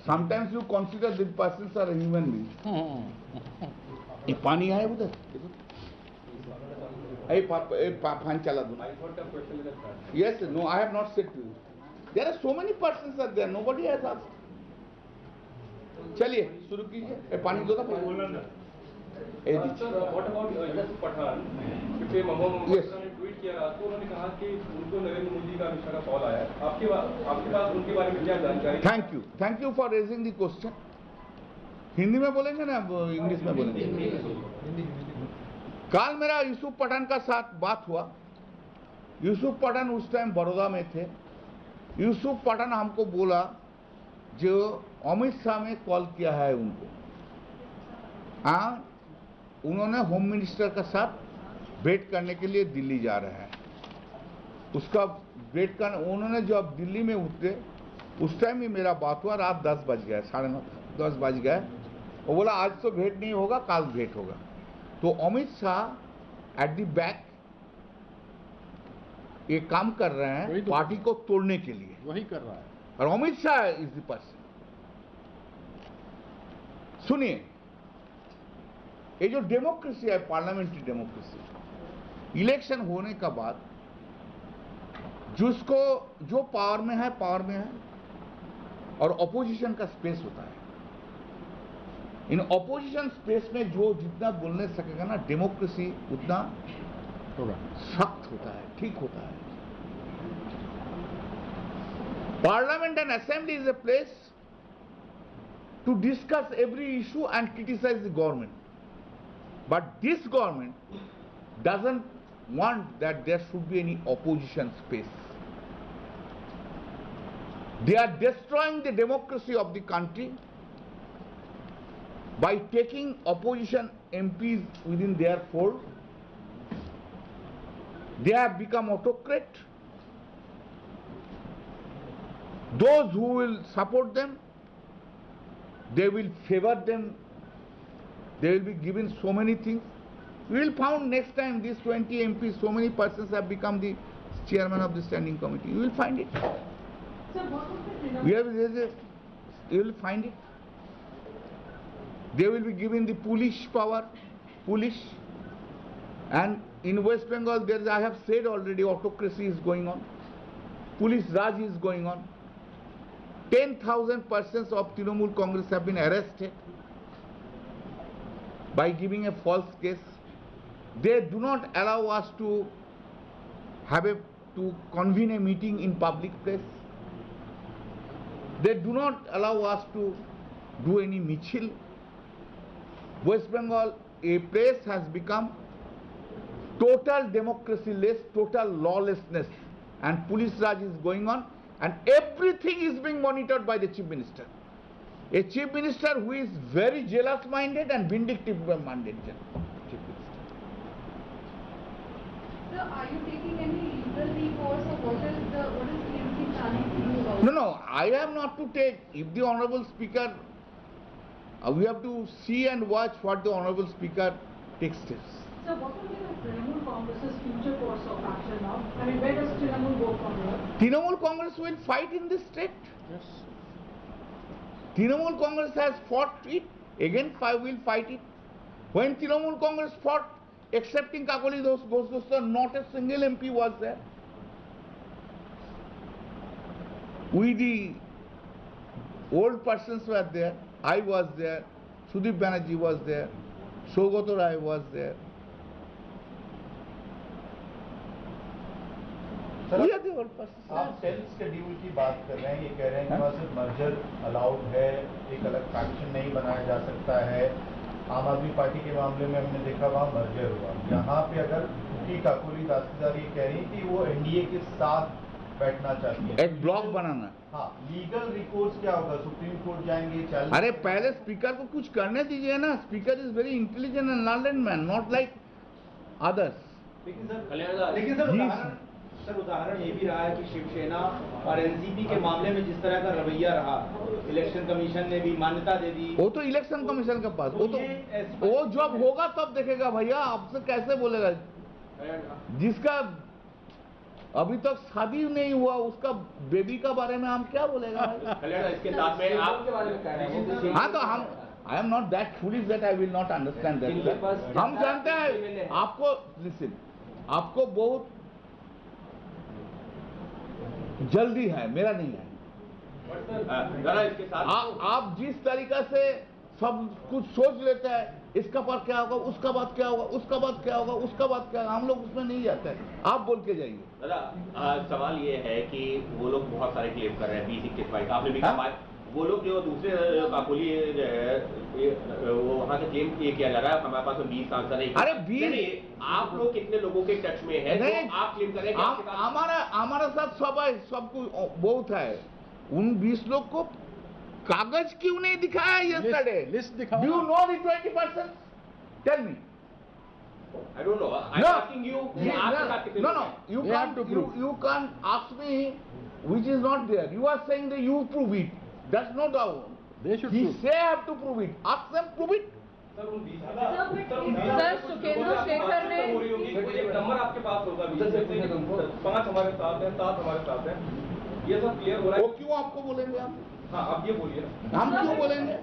Sometimes you consider these persons are a human being. ये पानी है उधर? पानी चला दो. Yes, no, I have not said to you. There are so many persons are there. Nobody has asked. चलिए शुरू कीजिए. पानी दो ना. What about Yusuf Pathan? क्योंकि मोहम्मद ने ट्वीट किया रात को, उन्होंने कहा कि उनको नरेंद्र मोदी का अमित शाह का कॉल आया. आपके पास उनके बारे में क्या जानकारी? Thank you for raising the question. Hindi में बोलेंगे ना, इंग्लिश में बोलेंगे? कल मेरा यूसुफ पठान का साथ बात हुआ. यूसुफ पठान उस टाइम बड़ौदा में थे. यूसुफ पठान हमको बोला जो अमित शाह में कॉल किया है उनको. उन्होंने होम मिनिस्टर का साथ भेंट करने के लिए दिल्ली जा रहे हैं. उसका भेंट कर उन्होंने जब दिल्ली में उतरे उस टाइम ही मेरा बात हुआ. रात 10 बज गए, 9:30 10 बज गए. वो बोला आज तो भेंट नहीं होगा, कल भेंट होगा. तो Amit Shah at the back ये काम कर रहे हैं पार्टी को तोड़ने के लिए. वही कर रहा है. और Amit Shah is the person. सुनिए, ये जो डेमोक्रेसी है, पार्लियामेंट्री डेमोक्रेसी, इलेक्शन होने का बाद जिसको जो पावर में है और ऑपोजिशन का स्पेस होता है. इन ऑपोजिशन स्पेस में जो जितना बोलने सकेगा ना, डेमोक्रेसी उतना सख्त होता है, ठीक होता है. Parliament and assembly is a place to discuss every issue and criticize the government. But this government doesn't want that there should be any opposition space. They are destroying the democracy of the country by taking opposition MPs within their fold. They have become autocrat. Those who will support them, they will favor them. They will be given so many things. We will find next time these 20 MPs, so many persons have become the chairman of the standing committee. You will find it. Sir, what would the We have you will find it. They will be given the police power, police. And in West Bengal, there is, I have said already, autocracy is going on. Police Raj is going on. 10,000 persons of Trinamool Congress have been arrested by giving a false case. They do not allow us to to convene a meeting in public place. They do not allow us to do any michil. West Bengal, a place has become total democracy-less, total lawlessness, and police raj is going on, and everything is being monitored by the Chief Minister. A Chief Minister who is very jealous-minded and vindictive-minded. Sir, are you taking any legal recourse, or what is TMC planning to do about it? No, I am not to take. If the Honorable Speaker, we have to see and watch what the Honorable Speaker takes steps. So what will be the Trinamool Congress's future course of action now? I mean, where does Trinamool go from here? Trinamool Congress will fight in this state. Yes. Trinamool Congress has fought it, again will fight it. When Trinamool Congress fought accepting Kakoli Ghosh, not a single MP was there. We the old persons were there, I was there, Sudip Banerjee was there, Sogato Rai was there. We are the old persons. आप 10th schedule की बात कर रहे हैं, ये कह रहे हैं कि वहाँ सिर्फ मर्जर अलाउड है, एक अलग फैक्शन नहीं बनाया जा सकता है। आम आदमी पार्टी के मामले में हमने देखा वहाँ मर्जर हुआ। यहाँ पे अगर की काकोली दास्तार ये कह रही कि वो एनडीए के साथ बैठना चाहती है, एक ब्लॉक बनाना। हाँ, लीगल रिकोर्स क्या होगा? सुप्रीम कोर्ट जाएंगे? चैलेंज? अरे पहले स्पीकर को कुछ करने दीजिए ना। Speaker is very intelligent and learned man, not like others. लेकिन सर उदाहरण ये भी रहा है कि शिवसेना और एनसीपी के मामले में जिस तरह का रवैया रहा, इलेक्शन कमीशन ने भी मान्यता दे दी। वो तो इलेक्शन कमीशन के पास, वो जब होगा तब देखेगा भैया, आपसे कैसे बोलेगा? जिसका अभी तक शादी नहीं हुआ उसका बेबी का बारे में हम क्या बोलेगा? इसके साथ में आप हाँ तो हम आई am not that foolish that I will not understand that. हम जानते हैं आपको, लिसन, आपको बहुत जल्दी है, मेरा नहीं है। इसके साथ आप जिस तरीका से सब कुछ सोच लेते हैं, इसका बाद क्या होगा, उसका बाद क्या होगा, उसका बाद क्या होगा, उसका बाद क्या होगा, हम लोग उसमें नहीं जाते हैं। आप बोल के जाइए। दादा, सवाल ये है कि वो लोग बहुत सारे क्लेम कर रहे हैं 20-21 का, आपने भी कहा वो लोग जो दूसरे काकोली वो वहाँ से क्लेम ये किया जा रहा है हमारे पास 20 सांसद है। अरे 20 आप लोग कितने लोगों के टच में है नहीं, तो आप क्लेम कर रहे हैं? हमारा साथ सब है, सबको बहुत है। उन 20 लोग को कागज क्यों नहीं दिखाया yesterday? लिस्ट दिखाओ। Do you know the 20%? Tell me. I don't know. I'm asking you. No. You can't ask me which is not there. You are saying that you prove it. That's not how. They should He prove. say have to prove it. Ask them prove it. Sir Sukhendra Shekhar ने एक number आपके पास होगा, 5 हमारे साथ हैं, 7 हमारे साथ हैं, ये सब क्लियर हो रहा वो है। क्यों आपको बोलेंगे हम? हाँ, आप ये बोलिए ना। हम क्यों बोलेंगे?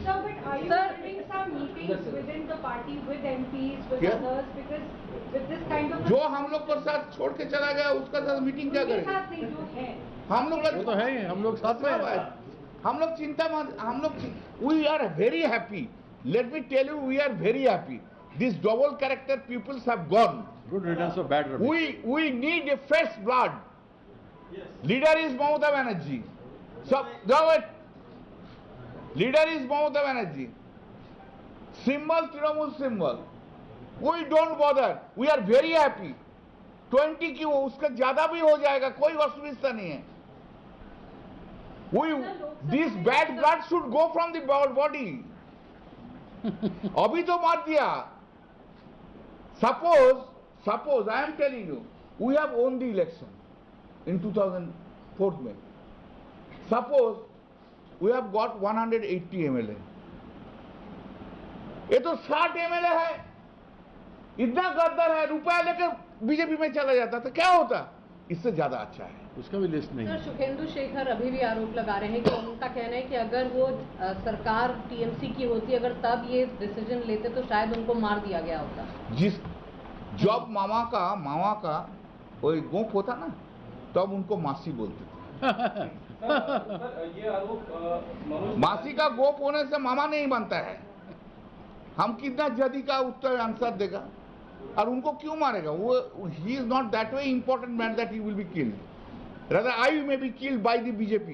Sir, but are you having some meetings within the party with MPs, with Yeah. others? Because with this kind of जो हम लोग को साथ छोड़ के चला गया उसका साथ मीटिंग क्या उनके करेंगे? साथ नहीं जो है। हम लोग वो तो है ही, हम लोग साथ में हैं। हम लोग चिंता मत, हम लोग we are very happy. Let me tell you, we are very happy. These double character peoples have gone. Good riddance of bad rubbish. We need a fresh blood. Leader is Mamata Banerjee. So, wait. Leader is Mamata Banerjee. Symbol, Trinamool symbol. We don't bother. We are very happy. 20 क्यों, उसका ज्यादा भी हो जाएगा, कोई असुविधा नहीं है. This bad blood should go from the body. अभी तो मार दिया. Suppose I am telling you, we have won the election in 2004 May. Suppose we have got 180 MLA. ये तो 60 MLA है. इतना गद्दार है, रुपया लेकर बीजेपी में चला जाता तो क्या होता? इससे ज्यादा अच्छा है। उसका भी लिस्ट नहीं सर, है। सुखेंदु शेखर अभी भी आरोप लगा रहे हैं कि उनका कहना है कि अगर वो सरकार टीएमसी की होती, अगर तब ये डिसीजन लेते तो शायद उनको मार दिया गया होता। जिस जब मामा का वो गोप होता ना, तब उनको मासी बोलते थे। सर, ये आरोप मासी का गोप होने से मामा नहीं बनता है। हम कितना जल्दी का उत्तर आंसर देगा और उनको क्यों मारेगा? वो he is not that way important man that he will be killed, rather I may be killed by the BJP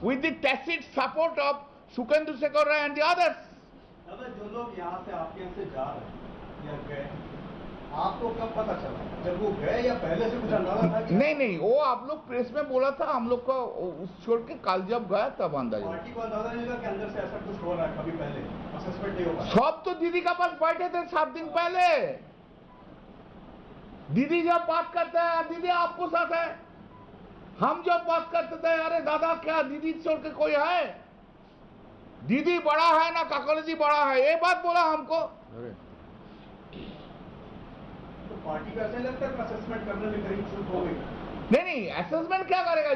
with the tacit support of Sukhendu Shekhar Rai and the others. दादा, जो लोग यहाँ से आपके यहाँ से जा रहे हैं या गए, आपको कब पता चला? जब वो गए या पहले से कुछ अंदाजा था? नहीं, वो आप लोग प्रेस में बोला था, हम लोग का उस छोड़ के काल जब गया तब अंदाजा। पार्टी को अंदाजा नहीं लगा कि अंदर से ऐसा कुछ हो रहा है, कभी पहले असेसमेंट नहीं होगा। सब तो दीदी का पास बैठे थे 7 दिन पहले। दीदी जब बात करता है, दीदी आपको साथ है, हम जब बात करते थे, अरे दादा क्या दीदी छोड़ के कोई है? दीदी बड़ा है ना काकोली जी बड़ा है, ये बात बोला हमको। अरे तो पार्टी का ऐसा लगता है असेसमेंट करने में कहीं चूक हो गई? नहीं, असेसमेंट क्या करेगा?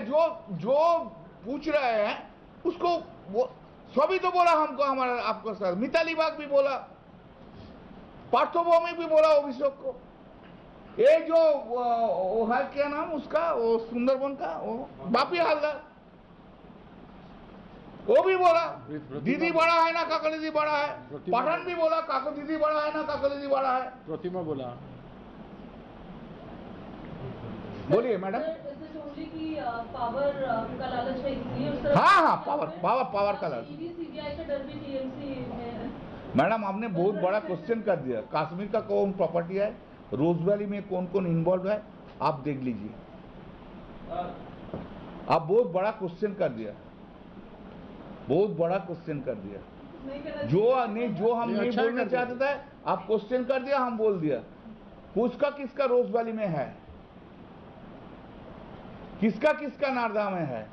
जो पूछ रहे हैं उसको वो सभी तो बोला हमको, हमारा आपको सर मिताली बाग भी बोला, पार्थोभौमी भी बोला अभिषेक को। ये जो वो है क्या नाम उसका, वो सुंदरबन का वो बापी हालदार, वो भी बोला दीदी बड़ा है ना काकोली जी बड़ा है। पठान भी बोला काको दीदी बड़ा है ना काकोली जी बड़ा है। प्रतिमा बोला। बोलिए मैडम। पावर का लालच है इसलिए उस तरह हाँ, पावर का लालच। सीबीआई का डर भी टीएमसी में। मैडम आपने बहुत बड़ा क्वेश्चन कर दिया। कश्मीर का कौन प्रॉपर्टी है, रोज वैली में कौन कौन इन्वॉल्व है, आप देख लीजिए। आप बहुत बड़ा क्वेश्चन कर दिया, बहुत बड़ा क्वेश्चन कर दिया। जो हम नहीं बोलना चाहते थे, आप क्वेश्चन कर दिया, हम बोल दिया। किसका किसका रोज वैली में है, किसका किसका नारदा में है,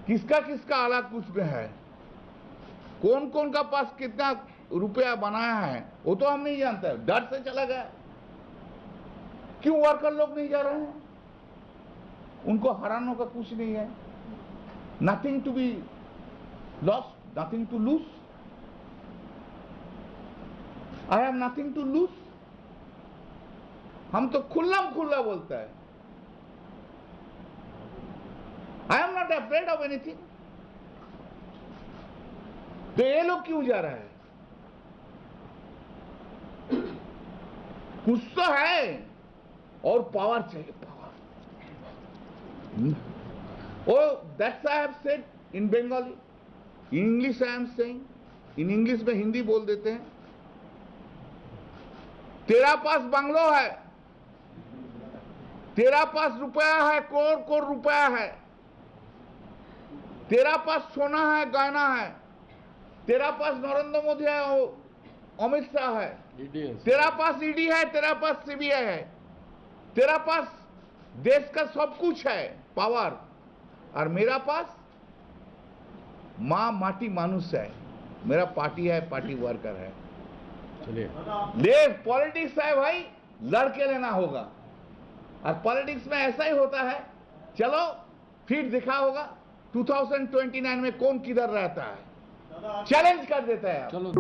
किसका किसका आलाकुच में है, कौन कौन का पास कितना रुपया बनाया है, वो तो हम नहीं जानते। डर से चला गया। क्यों वर्कर लोग नहीं जा रहे हैं? उनको हराने का कुछ नहीं है। Nothing to be lost, nothing to lose. I have nothing to lose. हम तो खुल्ला बोलता है। I am not afraid of anything. तो ये लोग क्यों जा रहा है? कुछ तो है और पावर चाहिए, power. That's I have said in Bengali, in English I am saying, in English में हिंदी बोल देते हैं। तेरा पास बंगलो है, तेरा पास रुपया है, करोड़ रुपया है, तेरा पास सोना है, गहना है, तेरा पास नरेंद्र मोदी है, अमित शाह है, तेरा पास ईडी है, तेरा पास सीबीआई है, तेरा पास देश का सब कुछ है, पावर। और मेरा पास माँ माटी मानुष है, मेरा पार्टी है, पार्टी वर्कर है। चलिए, ले पॉलिटिक्स है भाई, लड़के लेना होगा। और पॉलिटिक्स में ऐसा ही होता है। चलो फिर दिखा होगा 2029 में कौन किधर रहता है, चैलेंज कर देता है। चलो।